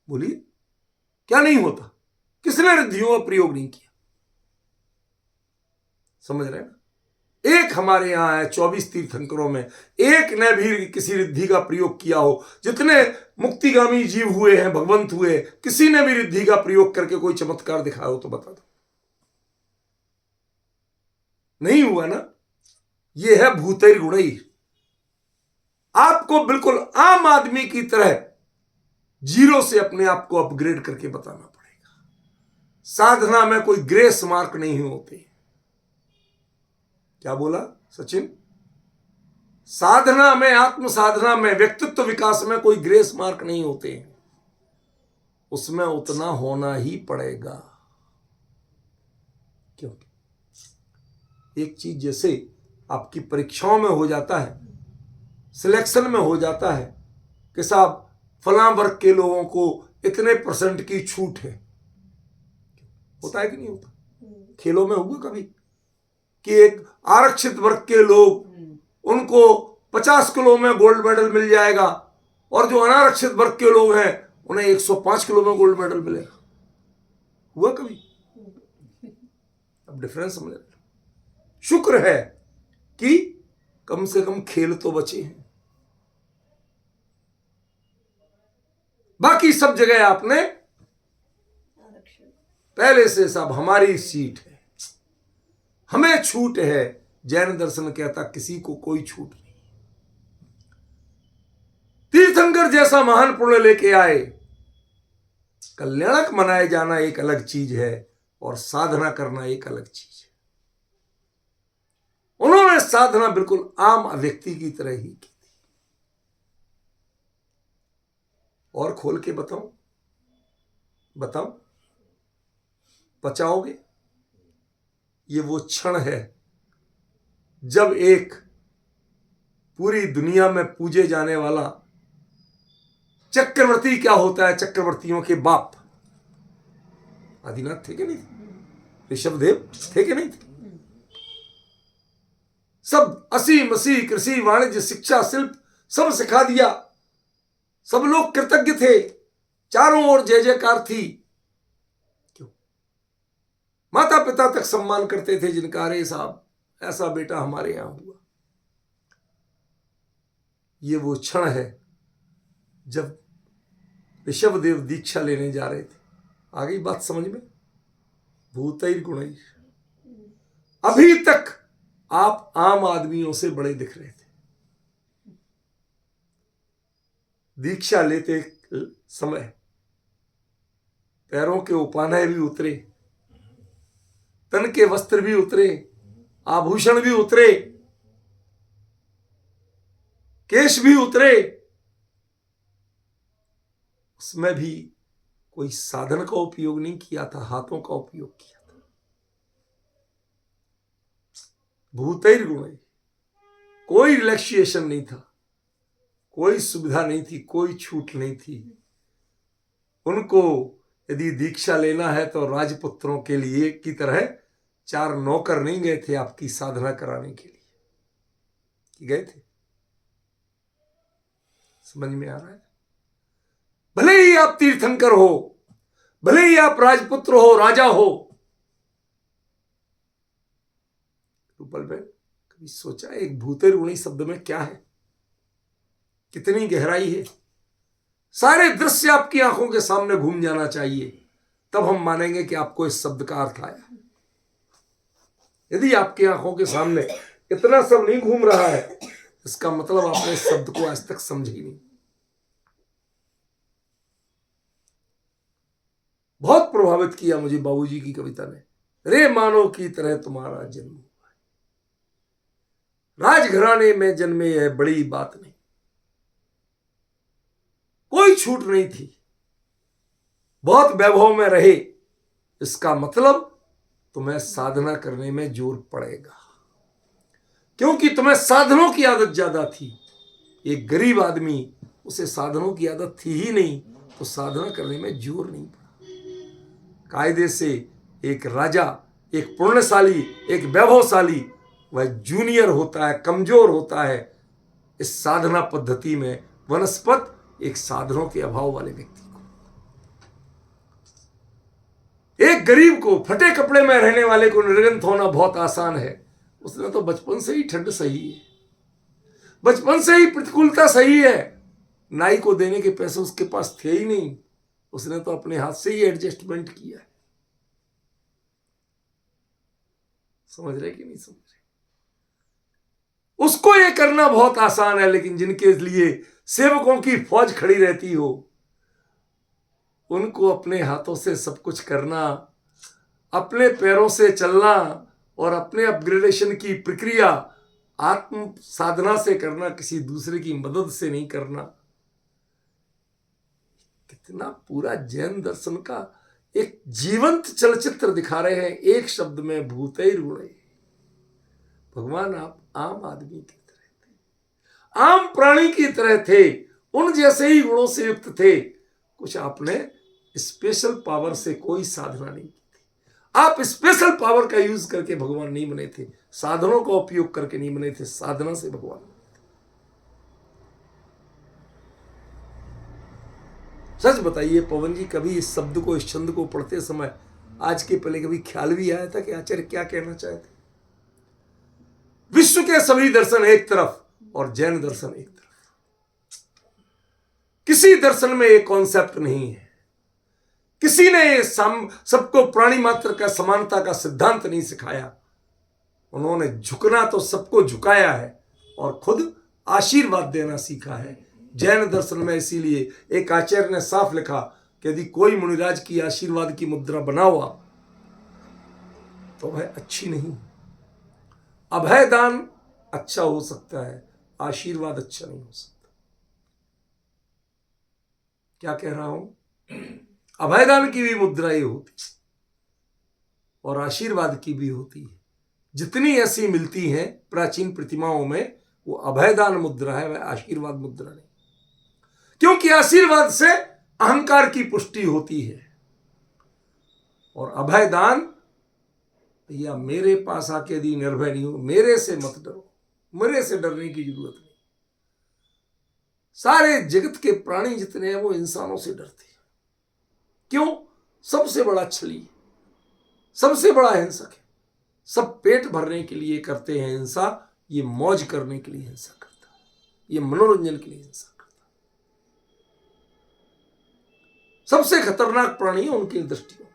बोलिए क्या नहीं होता? किसने रिद्धियों का प्रयोग नहीं किया? समझ रहे हैं ना? एक हमारे यहां है 24 तीर्थंकरों में एक ने भी किसी रिद्धि का प्रयोग किया हो? जितने मुक्तिगामी जीव हुए हैं, भगवंत हुए, किसी ने भी रिद्धि का प्रयोग करके कोई चमत्कार दिखाया हो तो बता दो। नहीं हुआ ना? यह है भूतैर गुणैः। आपको बिल्कुल आम आदमी की तरह जीरो से अपने आप को अपग्रेड करके बताना पड़ेगा। साधना में कोई ग्रेस मार्क नहीं होते। क्या बोला सचिन? साधना में, आत्म साधना में, व्यक्तित्व विकास में कोई ग्रेस मार्क नहीं होते हैं। उसमें उतना होना ही पड़ेगा। क्यों? एक चीज जैसे आपकी परीक्षाओं में हो जाता है, सिलेक्शन में हो जाता है कि साहब फलां वर्ग के लोगों को इतने % की छूट है। होता है कि नहीं होता? खेलों में हुआ कभी कि एक आरक्षित वर्ग के लोग, उनको 50 किलो में गोल्ड मेडल मिल जाएगा, और जो अनारक्षित वर्ग के लोग हैं उन्हें 105 किलो में गोल्ड मेडल मिलेगा? हुआ कभी? अब डिफरेंस समझ रहे? शुक्र है कि कम से कम खेल तो बचे हैं। बाकी सब जगह आपने पहले से सब हमारी सीट है, हमें छूट है। जैन दर्शन कहता किसी को कोई छूट नहीं। तीर्थंकर जैसा महान पुण्य लेके आए, कल्याणक मनाए जाना एक अलग चीज है और साधना करना एक अलग चीज है। उन्होंने साधना बिल्कुल आम व्यक्ति की तरह ही की थी। और खोल के बताऊं? बताओ, बचाओगे? ये वो क्षण है जब एक पूरी दुनिया में पूजे जाने वाला चक्रवर्ती, क्या होता है चक्रवर्तियों के बाप, आदिनाथ थे कि नहीं थे? ऋषभदेव थे कि नहीं थे? सब असी मसी कृषि वाणिज्य शिक्षा शिल्प सब सिखा दिया। सब लोग कृतज्ञ थे, चारों ओर जय जयकार थी। क्यों? माता पिता तक सम्मान करते थे जिनका, अरे साहब ऐसा बेटा हमारे यहां हुआ। ये वो क्षण है जब ऋषभदेव दीक्षा लेने जा रहे थे। आ गई बात समझ में? भूतैर गुणैः। अभी तक आप आम आदमियों से बड़े दिख रहे थे। दीक्षा लेते समय पैरों के उपाने भी उतरे, तन के वस्त्र भी उतरे, आभूषण भी उतरे, केश भी उतरे। उसमें भी कोई साधन का उपयोग नहीं किया था, हाथों का उपयोग किया था। भूतैर गुणैः। कोई रिलैक्सेशन नहीं था, कोई सुविधा नहीं थी, कोई छूट नहीं थी। उनको यदि दीक्षा लेना है तो राजपुत्रों के लिए की तरह 4 नौकर नहीं गए थे आपकी साधना कराने के लिए, कि गए थे? समझ में आ रहा है? भले ही आप तीर्थंकर हो, भले ही आप राजपुत्र हो, राजा हो, रूपल बहन कभी सोचा एक भूतैर गुणैः शब्द में क्या है? कितनी गहराई है? सारे दृश्य आपकी आंखों के सामने घूम जाना चाहिए, तब हम मानेंगे कि आपको इस शब्द का अर्थ आया। यदि आपकी आंखों के सामने इतना सब नहीं घूम रहा है, इसका मतलब आपने इस शब्द को आज तक समझे ही नहीं। बहुत प्रभावित किया मुझे बाबूजी की कविता ने। रे मानो की तरह तुम्हारा जन्म हुआ, राजघराने में जन्मे यह बड़ी बात नहीं। कोई छूट नहीं थी, बहुत वैभव में रहे, इसका मतलब तुम्हें साधना करने में जोर पड़ेगा, क्योंकि तुम्हें साधनों की आदत ज्यादा थी। एक गरीब आदमी, उसे साधनों की आदत थी ही नहीं, तो साधना करने में जोर नहीं पड़ा। कायदे से एक राजा, एक पुण्यशाली, एक वैभवशाली, वह जूनियर होता है, कमजोर होता है इस साधना पद्धति में वनस्पत एक साधनों के अभाव वाले व्यक्ति को। एक गरीब को, फटे कपड़े में रहने वाले को निर्गंत होना बहुत आसान है। उसने तो बचपन से ही ठंड सही है, बचपन से ही प्रतिकूलता सही है। नाई को देने के पैसे उसके पास थे ही नहीं, उसने तो अपने हाथ से ही एडजस्टमेंट किया है। समझ रहे कि नहीं समझ रहे? उसको ये करना बहुत आसान है, लेकिन जिनके लिए सेवकों की फौज खड़ी रहती हो, उनको अपने हाथों से सब कुछ करना, अपने पैरों से चलना और अपने अपग्रेडेशन की प्रक्रिया आत्म साधना से करना, किसी दूसरे की मदद से नहीं करना। कितना पूरा जैन दर्शन का एक जीवंत चलचित्र दिखा रहे हैं, एक शब्द में भूतैर्गुणैः। भगवान आप आम आदमी की तरह थे, आम प्राणी की तरह थे, उन जैसे ही गुणों से युक्त थे। कुछ आपने स्पेशल पावर से कोई साधना नहीं की थी। आप स्पेशल पावर का यूज करके भगवान नहीं बने थे, साधनों का उपयोग करके नहीं बने थे, साधना से भगवान। सच बताइए पवन जी, कभी इस शब्द को, इस छंद को पढ़ते समय आज के पहले कभी ख्याल भी आया था कि आचार्य क्या कहना चाहते? विश्व के सभी दर्शन एक तरफ और जैन दर्शन एक तरफ। किसी दर्शन में एक कॉन्सेप्ट नहीं है, किसी ने सबको प्राणी मात्र का समानता का सिद्धांत नहीं सिखाया। उन्होंने झुकना तो सबको झुकाया है और खुद आशीर्वाद देना सीखा है जैन दर्शन में। इसीलिए एक आचार्य ने साफ लिखा कि यदि कोई मुनिराज की आशीर्वाद की मुद्रा बना हुआ तो वह अच्छी नहीं। अभय दान अच्छा हो सकता है, आशीर्वाद अच्छा नहीं हो सकता। क्या कह रहा हूं? अभयदान की भी मुद्राएं होती और आशीर्वाद की भी होती है। जितनी ऐसी मिलती हैं प्राचीन प्रतिमाओं में, वो अभयदान मुद्रा है, वह आशीर्वाद मुद्रा नहीं। क्योंकि आशीर्वाद से अहंकार की पुष्टि होती है और अभयदान, भैया मेरे पास आके यदि निर्भय नहीं हो, मेरे से मत डरो, मेरे से डरने की जरूरत नहीं। सारे जगत के प्राणी जितने हैं वो इंसानों से डरते हैं। क्यों? सबसे बड़ा छली, सबसे बड़ा हिंसक है। सब पेट भरने के लिए करते हैं हिंसा, ये मौज करने के लिए हिंसा करता है, ये मनोरंजन के लिए हिंसा करता है। सबसे खतरनाक प्राणी है उनकी दृष्टि में।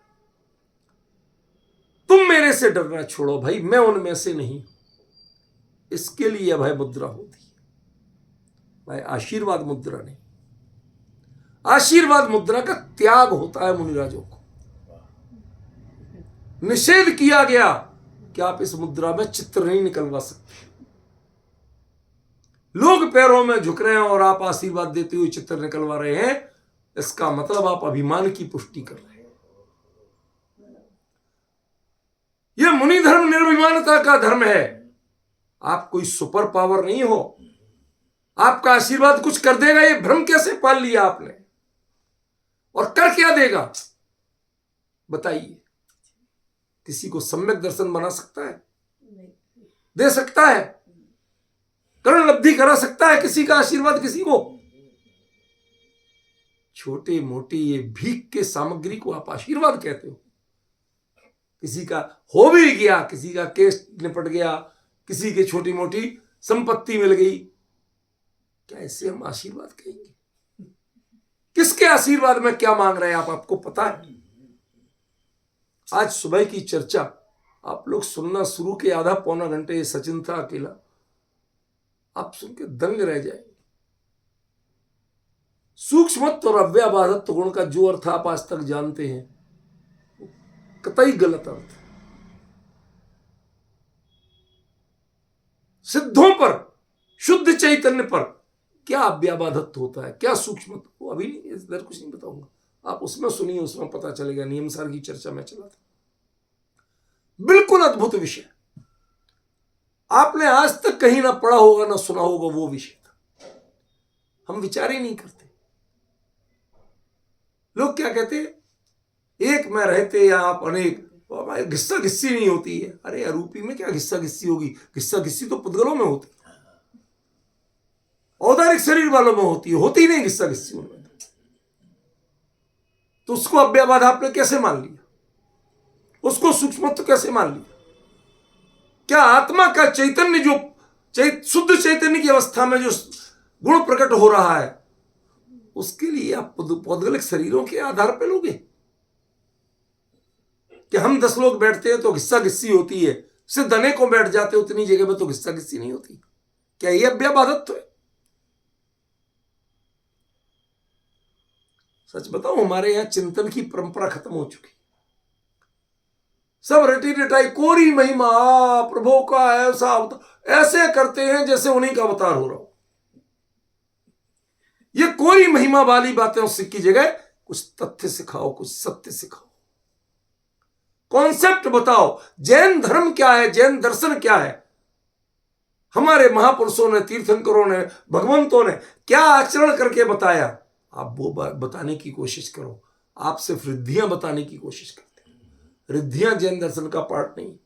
तुम मेरे से डरना छोड़ो भाई, मैं उनमें से नहीं। इसके लिए अभय मुद्रा होती है भाई, आशीर्वाद मुद्रा नहीं। आशीर्वाद मुद्रा का त्याग होता है मुनिराजों को। निषेध किया गया कि आप इस मुद्रा में चित्र नहीं निकलवा सकते। लोग पैरों में झुक रहे हैं और आप आशीर्वाद देते हुए चित्र निकलवा रहे हैं, इसका मतलब आप अभिमान की पुष्टि कर रहे हैं। यह मुनि धर्म निर्विमानता का धर्म है। आप कोई सुपर पावर नहीं हो, आपका आशीर्वाद कुछ कर देगा, ये भ्रम कैसे पाल लिया आपने? और कर क्या देगा बताइए? किसी को सम्यक दर्शन बना सकता है? दे सकता है? कर्ण लब्धि करा सकता है किसी का आशीर्वाद किसी को? छोटे मोटे ये भीख के सामग्री को आप आशीर्वाद कहते हो? किसी का हो भी गया, किसी का केस निपट गया, किसी के छोटी मोटी संपत्ति मिल गई, क्या इससे हम आशीर्वाद कहेंगे? किसके आशीर्वाद में क्या मांग रहे हैं आप? आपको पता है? आज सुबह की चर्चा आप लोग सुनना शुरू के आधा पौना घंटे, सचिन था अकेला, आप सुन के दंग रह जाएंगे। सूक्ष्मत्व और अव्याबाधत्व गुण का जो अर्थ आप आज तक जानते हैं, कतई गलत अर्थ है। सिद्धों पर, शुद्ध चैतन्य पर क्या अव्याबाधत्व होता है, क्या सूक्ष्मत्व, अभी इधर कुछ नहीं बताऊंगा, आप उसमें सुनिए, उसमें पता चलेगा। नियम सार की चर्चा में चला था। बिल्कुल अद्भुत विषय, आपने आज तक कहीं ना पढ़ा होगा ना सुना होगा वो विषय था, हम विचार ही नहीं करते। लोग क्या कहते हैं, एक में रहते या आप अनेक, तो घिस्सा घिस्सी नहीं होती है। अरे अरूपी में क्या घिस्सा घिस्सी होगी, घिस्सा घिस्सी तो पुद्गलों में होती है, औदारिक शरीर वालों में होती है, होती ही नहीं घिस्सा घिस्सी उनमें। तो उसको अव्ययवाद आपने कैसे मान लिया, उसको सूक्ष्मत्व कैसे मान लिया? क्या आत्मा का चैतन्य जो शुद्ध चैतन्य की अवस्था में जो गुण प्रकट हो रहा है, उसके लिए आप पौद्गलिक शरीरों के आधार पर लोगे? कि हम 10 लोग बैठते हैं तो घिस्सा घिस्सी होती है, सिर्फ दने को बैठ जाते उतनी जगह में तो घिस्सा घिस्सी नहीं होती? क्या यह अव्ययवादत्व है? सच बताओ, हमारे यहां चिंतन की परंपरा खत्म हो चुकी, सब रटी रटाई कोरी महिमा प्रभु का ऐसा ऐसे करते हैं जैसे उन्हीं का अवतार हो रहा हो। ये कोरी महिमा वाली बातें उसकी की जगह कुछ तथ्य सिखाओ, कुछ सत्य सिखाओ, कॉन्सेप्ट बताओ। जैन धर्म क्या है, जैन दर्शन क्या है? हमारे महापुरुषों ने, तीर्थंकरों ने, भगवंतों ने क्या आचरण करके बताया, आप वो बताने की कोशिश करो। आप सिर्फ रिद्धियां बताने की कोशिश करते हैं, रिद्धियां जैन दर्शन का पार्ट नहीं।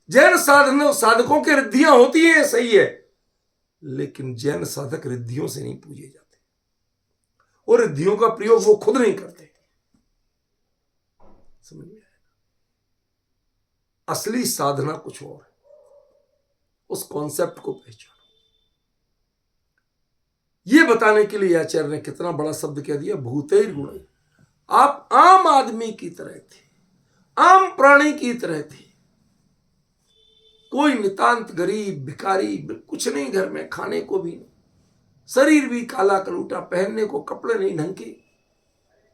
जैन साधकों के रिद्धियां होती है, सही है, लेकिन जैन साधक रिद्धियों से नहीं पूजे जाते, और रिद्धियों का प्रयोग वो खुद नहीं करते। समझ में? असली साधना कुछ और है, उस कॉन्सेप्ट को पहचानो। ये बताने के लिए आचार्य ने कितना बड़ा शब्द कह दिया, भूतैर गुण। आप आम आदमी की तरह थे, आम प्राणी की तरह थे, कोई नितांत गरीब भिखारी, कुछ नहीं, घर में खाने को भी नहीं, शरीर भी काला कलूटा, पहनने को कपड़े नहीं ढंग के।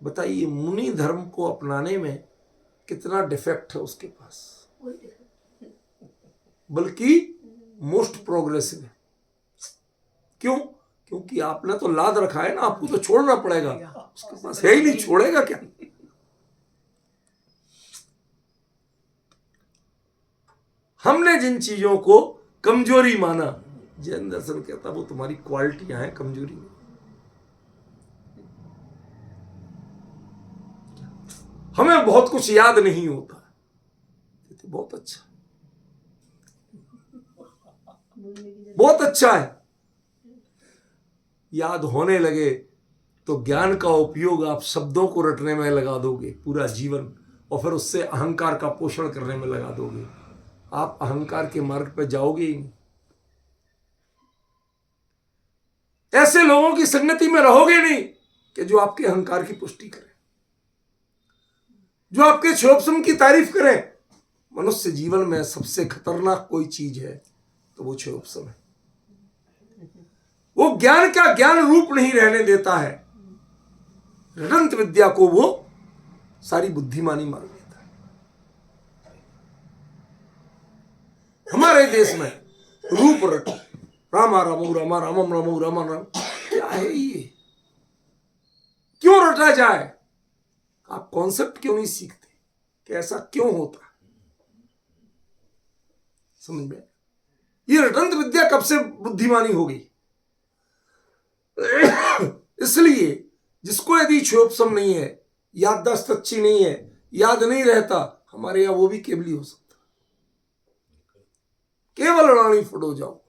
बताइए, मुनि धर्म को अपनाने में कितना डिफेक्ट है उसके पास, बल्कि मोस्ट प्रोग्रेसिव है। क्यों? क्योंकि आपने तो लाद रखा है ना, आपको तो छोड़ना पड़ेगा, उसके पास है ही नहीं, छोड़ेगा क्या? हमने जिन चीजों को कमजोरी माना, जैन दर्शन कहता वो तुम्हारी क्वालिटियां हैं, कमजोरी नहीं। हमें बहुत कुछ याद नहीं होता, तो बहुत अच्छा, बहुत अच्छा है। याद होने लगे तो ज्ञान का उपयोग आप शब्दों को रटने में लगा दोगे पूरा जीवन, और फिर उससे अहंकार का पोषण करने में लगा दोगे। आप अहंकार के मार्ग पर जाओगे ही नहीं, ऐसे लोगों की संगति में रहोगे नहीं कि जो आपके अहंकार की पुष्टि करें, जो आपके क्षोभसम की तारीफ करें। मनुष्य जीवन में सबसे खतरनाक कोई चीज है तो वो क्षोभसम है। वो ज्ञान का ज्ञान रूप नहीं रहने देता है, रटंत विद्या को वो सारी बुद्धिमानी मान लेता है। हमारे देश में रूप रट, रामा रामो रामा रामम रामो रामा राम, क्या है ये? क्यों रटा जाए? आप कॉन्सेप्ट क्यों नहीं सीखते कि ऐसा क्यों होता? समझ में? ये रटंत विद्या कब से बुद्धिमानी हो गई? इसलिए जिसको यदि क्षोभसम नहीं है, याददाश्त अच्छी नहीं है, याद नहीं रहता, हमारे यहां वो भी केवली हो सकता, केवल रानी फटो जाओ।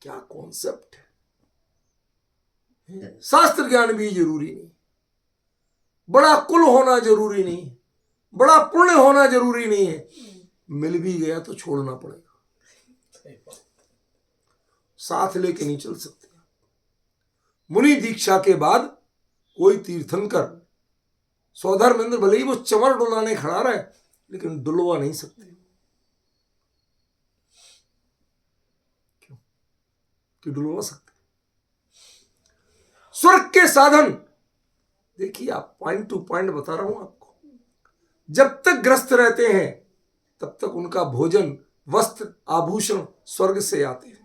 क्या कॉन्सेप्ट है? शास्त्र ज्ञान भी जरूरी नहीं, बड़ा कुल होना जरूरी नहीं, बड़ा पुण्य होना जरूरी नहीं है, मिल भी गया तो छोड़ना पड़ेगा, साथ लेके नहीं चल सकते। मुनि दीक्षा के बाद कोई तीर्थंकर सौधर्मेंद्र भले ही वो चमर डुलाने खड़ा रहे, लेकिन डुलवा नहीं सकते। क्यों? कि डुलवा सकते? स्वर्ग के साधन देखिए, आप पॉइंट टू पॉइंट बता रहा हूं आपको। जब तक ग्रस्त रहते हैं तब तक उनका भोजन, वस्त्र, आभूषण स्वर्ग से आते हैं।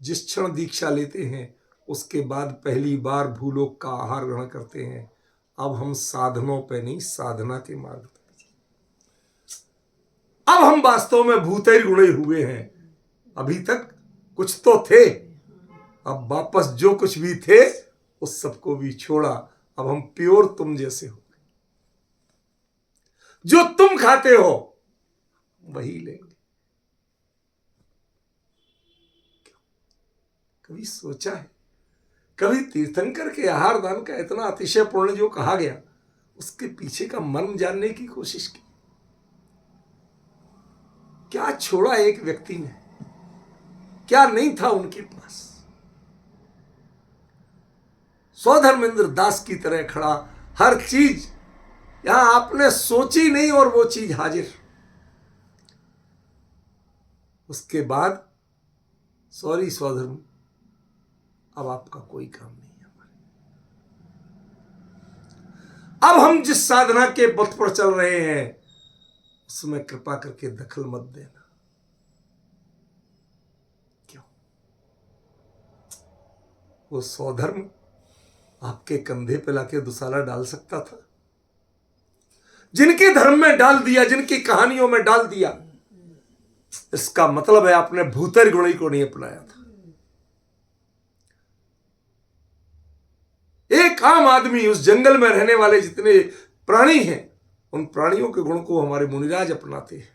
जिस क्षण दीक्षा लेते हैं उसके बाद पहली बार भूलोक का आहार ग्रहण करते हैं, अब हम साधनों पे नहीं, साधना के मार्ग पे। अब हम वास्तव में भूतैर गुणे हुए हैं। अभी तक कुछ तो थे, अब वापस जो कुछ भी थे उस सबको भी छोड़ा। अब हम प्योर तुम जैसे हो, जो तुम खाते हो वही लेंगे। कभी सोचा है, कभी तीर्थंकर के आहार दान का इतना अतिशय पूर्ण जो कहा गया, उसके पीछे का मर्म जानने की कोशिश की? क्या छोड़ा एक व्यक्ति ने, क्या नहीं था उनके पास? स्वधर्मेंद्र दास की तरह खड़ा, हर चीज यहां आपने सोची नहीं और वो चीज हाजिर। उसके बाद सॉरी स्वधर्म, अब आपका कोई काम नहीं है हमारे। अब हम जिस साधना के पथ पर चल रहे हैं उसमें कृपा करके दखल मत देना। क्यों? वो स्वधर्म आपके कंधे पे लाके दुसाला डाल सकता था। जिनके धर्म में डाल दिया, जिनकी कहानियों में डाल दिया, इसका मतलब है आपने भूतर गुणी को नहीं अपनाया था। एक आम आदमी, उस जंगल में रहने वाले जितने प्राणी हैं, उन प्राणियों के गुण को हमारे मुनिराज अपनाते हैं।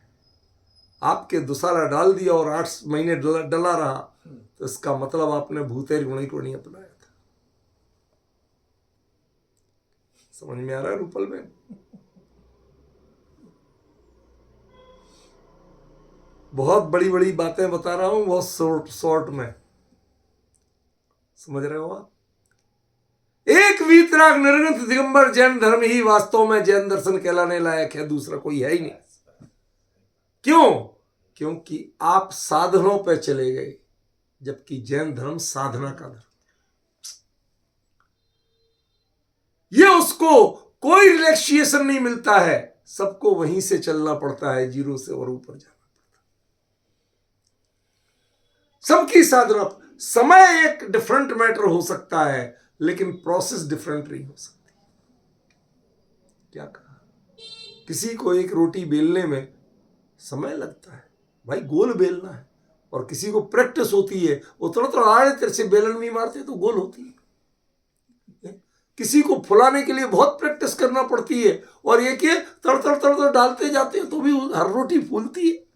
आपके दुसाला डाल दिया और 8 महीने डला रहा, तो इसका मतलब आपने भूतेर गुणी को नहीं अपनाया था। समझ में आ रहा है रूपल में? बहुत बड़ी बड़ी बातें बता रहा हूं, बहुत शॉर्ट में। समझ रहे हो आप? एक वीतराग निर्गुण दिगंबर जैन धर्म ही वास्तव में जैन दर्शन कहलाने लायक है, दूसरा कोई है ही नहीं। क्यों? क्योंकि आप साधनों पे चले गए, जबकि जैन धर्म साधना का धर्म। ये उसको कोई रिलैक्सेशन नहीं मिलता है, सबको वहीं से चलना पड़ता है, जीरो से और ऊपर जाना पड़ता है। सबकी साधना, समय एक डिफरेंट मैटर हो सकता है, लेकिन प्रोसेस डिफरेंट नहीं हो सकती। क्या कहा? किसी को एक रोटी बेलने में समय लगता है, भाई गोल बेलना है, और किसी को प्रैक्टिस होती है, वो थोड़ा आड़े तेरे से बेलन भी मारते तो गोल होती है। किसी को फुलाने के लिए बहुत प्रैक्टिस करना पड़ती है, और एक ये तड़ डालते जाते हैं तो भी हर रोटी फूलती है।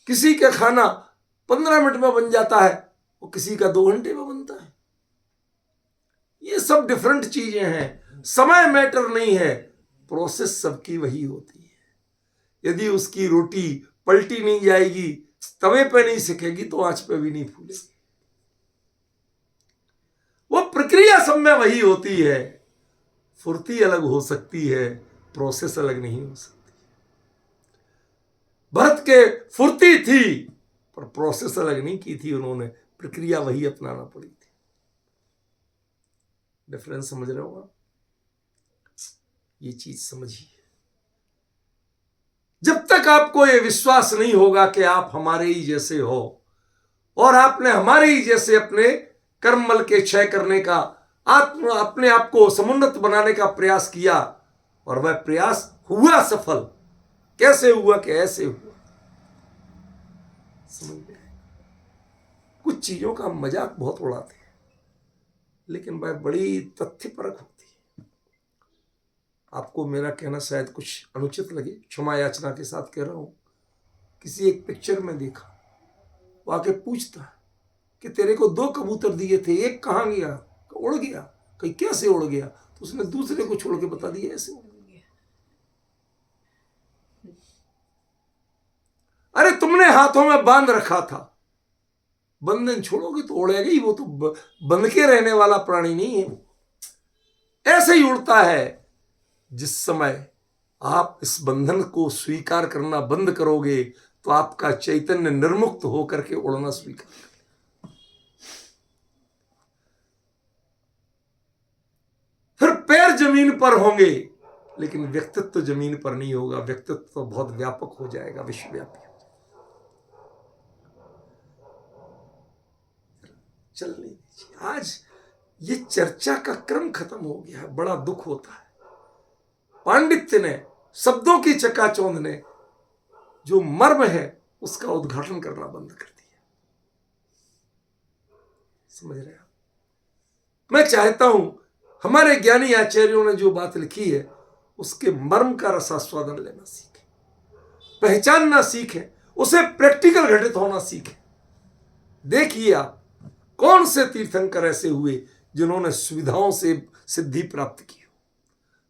किसी का खाना 15 मिनट में बन जाता है, और किसी का 2 घंटे में बनता है। ये सब डिफरेंट चीजें हैं, समय मैटर नहीं है, प्रोसेस सबकी वही होती है। यदि उसकी रोटी पलटी नहीं जाएगी, तवे पे नहीं सिकेगी, तो आंच पे भी नहीं फूलेगी। वो प्रक्रिया सब में वही होती है। फुर्ती अलग हो सकती है, प्रोसेस अलग नहीं हो सकती। भरत के फुर्ती थी, पर प्रोसेस अलग नहीं की थी उन्होंने, प्रक्रिया वही अपनाना पड़ी थी। डिफरेंस समझ रहे हो आप? ये चीज समझिए। जब तक आपको ये विश्वास नहीं होगा कि आप हमारे ही जैसे हो, और आपने हमारे ही जैसे अपने कर्मबल के क्षय करने का, अपने आप को समुन्नत बनाने का प्रयास किया, और वह प्रयास हुआ सफल। कैसे हुआ? कि ऐसे हुआ। समझ में? कुछ चीजों का मजाक बहुत उड़ाते हैं, लेकिन वह बड़ी तथ्यपरक होती है। आपको मेरा कहना शायद कुछ अनुचित लगे, क्षमा याचना के साथ कह रहा हूं। किसी एक पिक्चर में देखा, वो आके पूछता है कि तेरे को 2 कबूतर दिए थे, एक कहां गया? उड़ गया। कहीं कैसे उड़ गया? तो उसने दूसरे को छोड़ के बता दिया, ऐसे उड़ गया। अरे तुमने हाथों में बांध रखा था, बंधन छोड़ोगे तो उड़ेगा ही, वो तो बंध के रहने वाला प्राणी नहीं है। वो ऐसे ही उड़ता है। जिस समय आप इस बंधन को स्वीकार करना बंद करोगे, तो आपका चैतन्य निर्मुक्त होकर के उड़ना स्वीकार। फिर पैर जमीन पर होंगे, लेकिन व्यक्तित्व जमीन पर नहीं होगा। व्यक्तित्व तो बहुत व्यापक हो जाएगा, विश्वव्यापी। चलने दीजिए। आज ये चर्चा का क्रम खत्म हो गया है, बड़ा दुख होता है। पांडित्य ने, शब्दों की चकाचौंध ने जो मर्म है उसका उद्घाटन करना बंद कर दिया। समझ रहे आप? मैं चाहता हूं हमारे ज्ञानी आचार्यों ने जो बात लिखी है उसके मर्म का रसास्वादन लेना सीखें, पहचानना सीखें, उसे प्रैक्टिकल घटित होना सीखें। देखिए आप कौन से तीर्थंकर ऐसे हुए जिन्होंने सुविधाओं से सिद्धि प्राप्त की हो,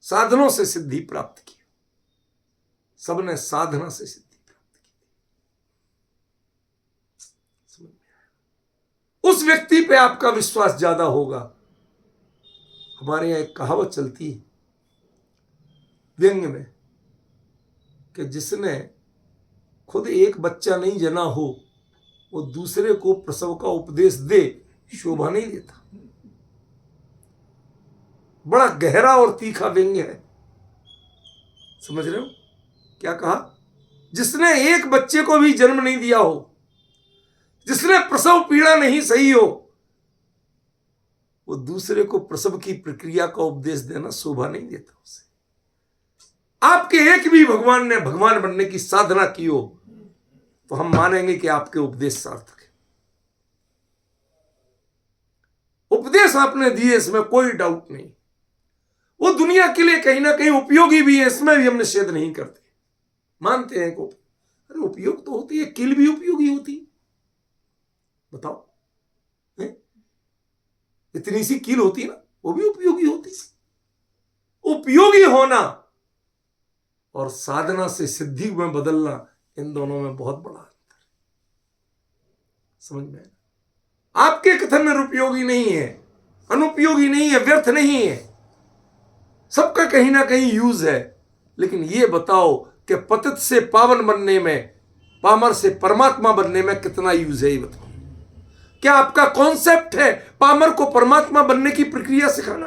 साधनों से सिद्धि प्राप्त की हो। सबने साधना से सिद्धि प्राप्त की। समझ में आया? उस व्यक्ति पे आपका विश्वास ज्यादा होगा। हमारे यहां एक कहावत चलती है व्यंग में कि जिसने खुद एक बच्चा नहीं जना हो वो दूसरे को प्रसव का उपदेश दे, शोभा नहीं देता। बड़ा गहरा और तीखा व्यंग्य है। समझ रहे हो क्या कहा? जिसने एक बच्चे को भी जन्म नहीं दिया हो, जिसने प्रसव पीड़ा नहीं सही हो, वो दूसरे को प्रसव की प्रक्रिया का उपदेश देना शोभा नहीं देता उसे। आपके एक भी भगवान ने भगवान बनने की साधना की हो तो हम मानेंगे कि आपके उपदेश सार्थक है। उपदेश आपने दिए, इसमें कोई डाउट नहीं। वो दुनिया के लिए कहीं ना कहीं उपयोगी भी है, इसमें भी हम निषेध नहीं करते, मानते हैं को अरे उपयोग तो होती है, किल भी उपयोगी होती। बताओ, इतनी सी कील होती है ना, वो भी उपयोगी होती। उपयोगी होना और साधना से सिद्धि में बदलना, इन दोनों में बहुत बड़ा अंतर है। समझ में? आपके कथन निरुपयोगी नहीं है, अनुपयोगी नहीं है, व्यर्थ नहीं है, सबका कहीं ना कहीं यूज है। लेकिन ये बताओ कि पतित से पावन बनने में, पामर से परमात्मा बनने में कितना यूज है, ये बताओ। क्या आपका कॉन्सेप्ट है पामर को परमात्मा बनने की प्रक्रिया सिखाना?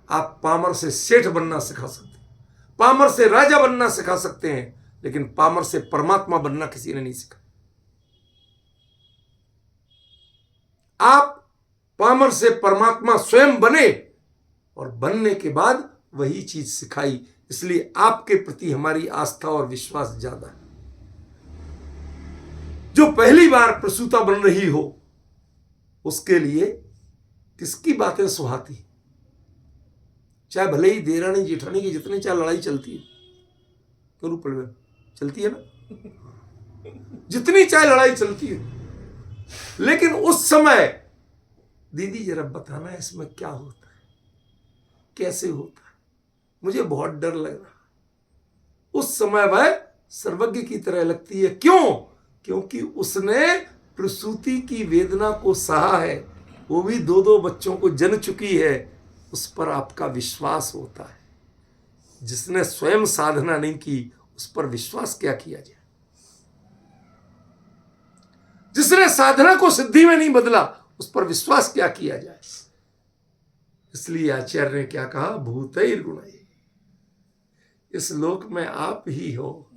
आप पामर से सेठ बनना सिखा सकते हैं, पामर से राजा बनना सिखा सकते हैं, लेकिन पामर से परमात्मा बनना किसी ने नहीं सिखा। आप पामर से परमात्मा स्वयं बने और बनने के बाद वही चीज सिखाई। इसलिए आपके प्रति हमारी आस्था और विश्वास ज्यादा है। जो पहली बार प्रसूता बन रही हो उसके लिए किसकी बातें सुहाती, चाहे भले ही देरानी जेठानी की जितनी चाहे लड़ाई चलती है, क्यों रूपल में चलती है ना, जितनी चाहे लड़ाई चलती है, लेकिन उस समय दीदी जरा बताना इसमें क्या होता है, कैसे होता है, मुझे बहुत डर लग रहा। उस समय वह सर्वज्ञ की तरह लगती है। क्यों? क्योंकि उसने प्रसूति की वेदना को सहा है, वो भी 2-2 बच्चों को जन चुकी है। उस पर आपका विश्वास होता है। जिसने स्वयं साधना नहीं की उस पर विश्वास क्या किया जाए? जिसने साधना को सिद्धि में नहीं बदला उस पर विश्वास क्या किया जाए? इसलिए आचार्य ने क्या कहा? भूतैर गुणैः, इस लोक में आप ही हो।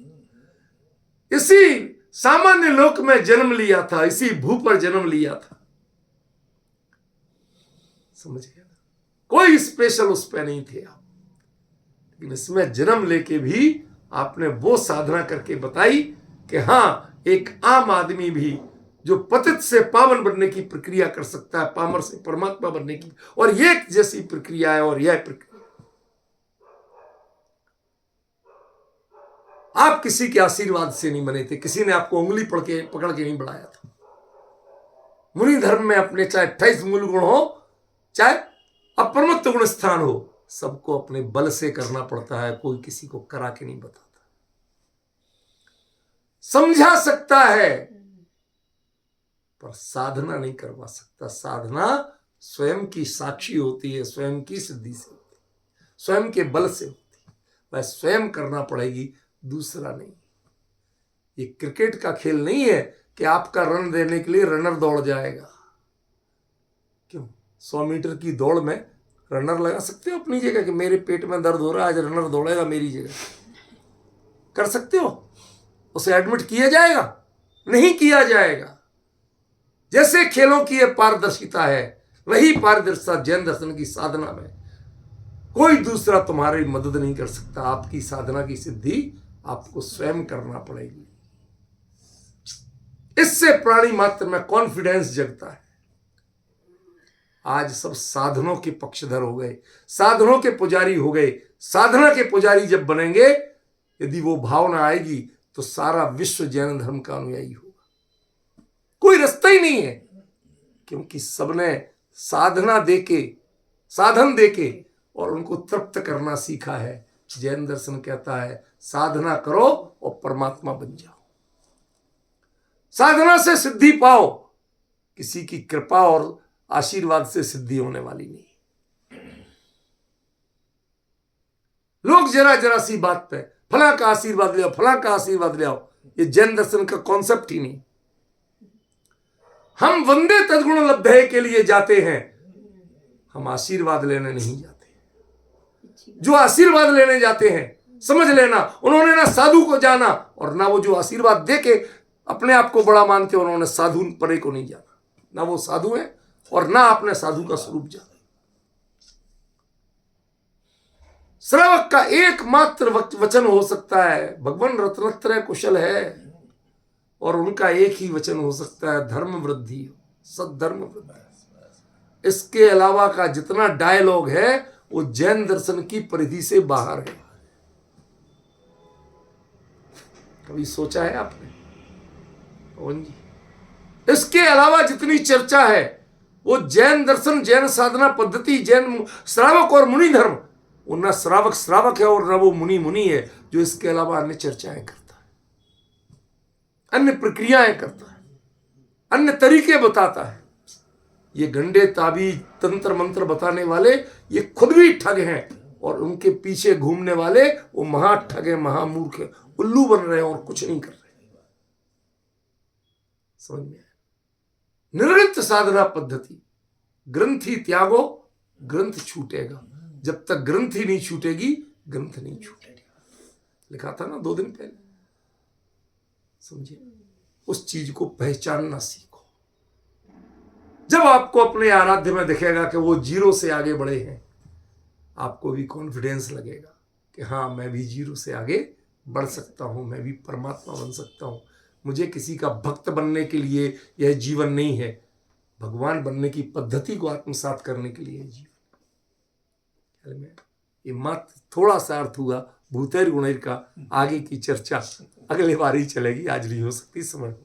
इसी सामान्य लोक में जन्म लिया था, इसी भू पर जन्म लिया था। समझ गया ना? कोई स्पेशल उस पे नहीं थे आप, लेकिन इसमें जन्म लेके भी आपने वो साधना करके बताई कि हां, एक आम आदमी भी जो पतित से पावन बनने की प्रक्रिया कर सकता है, पामर से परमात्मा बनने की, और ये जैसी प्रक्रिया है। और यह प्रक्रिया आप किसी के आशीर्वाद से नहीं बने थे, किसी ने आपको उंगली पकड़ के नहीं बढ़ाया था। मुनि धर्म में अपने चाहे 28 मूल गुण हो, चाहे अपरमत्त गुण स्थान हो, सबको अपने बल से करना पड़ता है। कोई किसी को करा के नहीं बताता। समझा सकता है पर साधना नहीं करवा सकता। साधना स्वयं की साक्षी होती है, स्वयं की सिद्धि से होती है, स्वयं के बल से होती है। वह स्वयं करना पड़ेगी, दूसरा नहीं। ये क्रिकेट का खेल नहीं है कि आपका रन देने के लिए रनर दौड़ जाएगा। क्यों? 100 मीटर की दौड़ में रनर लगा सकते हो अपनी जगह कि मेरे पेट में दर्द हो रहा है, आज रनर दौड़ेगा मेरी जगह? कर सकते हो? उसे एडमिट किया जाएगा? नहीं किया जाएगा। जैसे खेलों की ये पारदर्शिता है, वही पारदर्शिता जैन दर्शन की साधना में। कोई दूसरा तुम्हारी मदद नहीं कर सकता। आपकी साधना की सिद्धि आपको स्वयं करना पड़ेगी। इससे प्राणी मात्र में कॉन्फिडेंस जगता है। आज सब साधनों के पक्षधर हो गए, साधनों के पुजारी हो गए। साधना के पुजारी जब बनेंगे, यदि वो भावना आएगी तो सारा विश्व जैन धर्म का अनुयायी होगा। कोई रास्ता ही नहीं है, क्योंकि सबने साधना देके, साधन देके और उनको तृप्त करना सीखा है। जैन दर्शन कहता है साधना करो और परमात्मा बन जाओ। साधना से सिद्धि पाओ, किसी की कृपा और आशीर्वाद से सिद्धि होने वाली नहीं। लोग जरा जरा सी बात पे फला का आशीर्वाद ले आओ, फला का आशीर्वाद ले आओ, ये जैन दर्शन का कॉन्सेप्ट ही नहीं। हम वंदे तद्गुण लब्धे के लिए जाते हैं, हम आशीर्वाद लेने नहीं जाते। जो आशीर्वाद लेने जाते हैं, समझ लेना, उन्होंने ना साधु को जाना और ना वो जो आशीर्वाद दे के अपने आप को बड़ा मानते, उन्होंने साधु परे को नहीं जाना। ना वो साधु है और ना अपने साधु का स्वरूप जाना। श्रावक का एकमात्र वचन हो सकता है भगवान रत्नत्रय कुशल है, और उनका एक ही वचन हो सकता है धर्म वृद्धि, सद्धर्म वृद्धि। इसके अलावा का जितना डायलॉग है वो जैन दर्शन की परिधि से बाहर है। कभी सोचा है आपने? पवन जी, इसके अलावा जितनी चर्चा है वो जैन दर्शन, जैन साधना पद्धति, जैन श्रावक और मुनि धर्म, वो न श्रावक श्रावक है और न वो मुनि मुनि है जो इसके अलावा अन्य चर्चाएं करता है, अन्य प्रक्रियाएं करता है, अन्य तरीके बताता है। ये गंडे ताबीज तंत्र मंत्र बताने वाले ये खुद भी ठग हैं, और उनके पीछे घूमने वाले वो महा ठग है, महामूर्ख है, उल्लू बन रहे हैं और कुछ नहीं कर रहे। समझ में आया? निर्णित साधना पद्धति, ग्रंथि त्यागो ग्रंथ छूटेगा। जब तक ग्रंथि नहीं छूटेगी ग्रंथ नहीं छूटेगा। लिखा था ना 2 दिन पहले। समझिए, उस चीज को पहचानना सीखो। जब आपको अपने आराध्य में दिखेगा कि वो 0 से आगे बढ़े हैं, आपको भी कॉन्फिडेंस लगेगा कि हाँ, मैं भी 0 से आगे बढ़ सकता हूं, मैं भी परमात्मा बन सकता हूं। मुझे किसी का भक्त बनने के लिए यह जीवन नहीं है, भगवान बनने की पद्धति को आत्मसात करने के लिए जीवन। ये मात्र थोड़ा सा अर्थ हुआ भूतेर गुणेर का। आगे की चर्चा अगले बार ही चलेगी, आज नहीं हो सकती समय।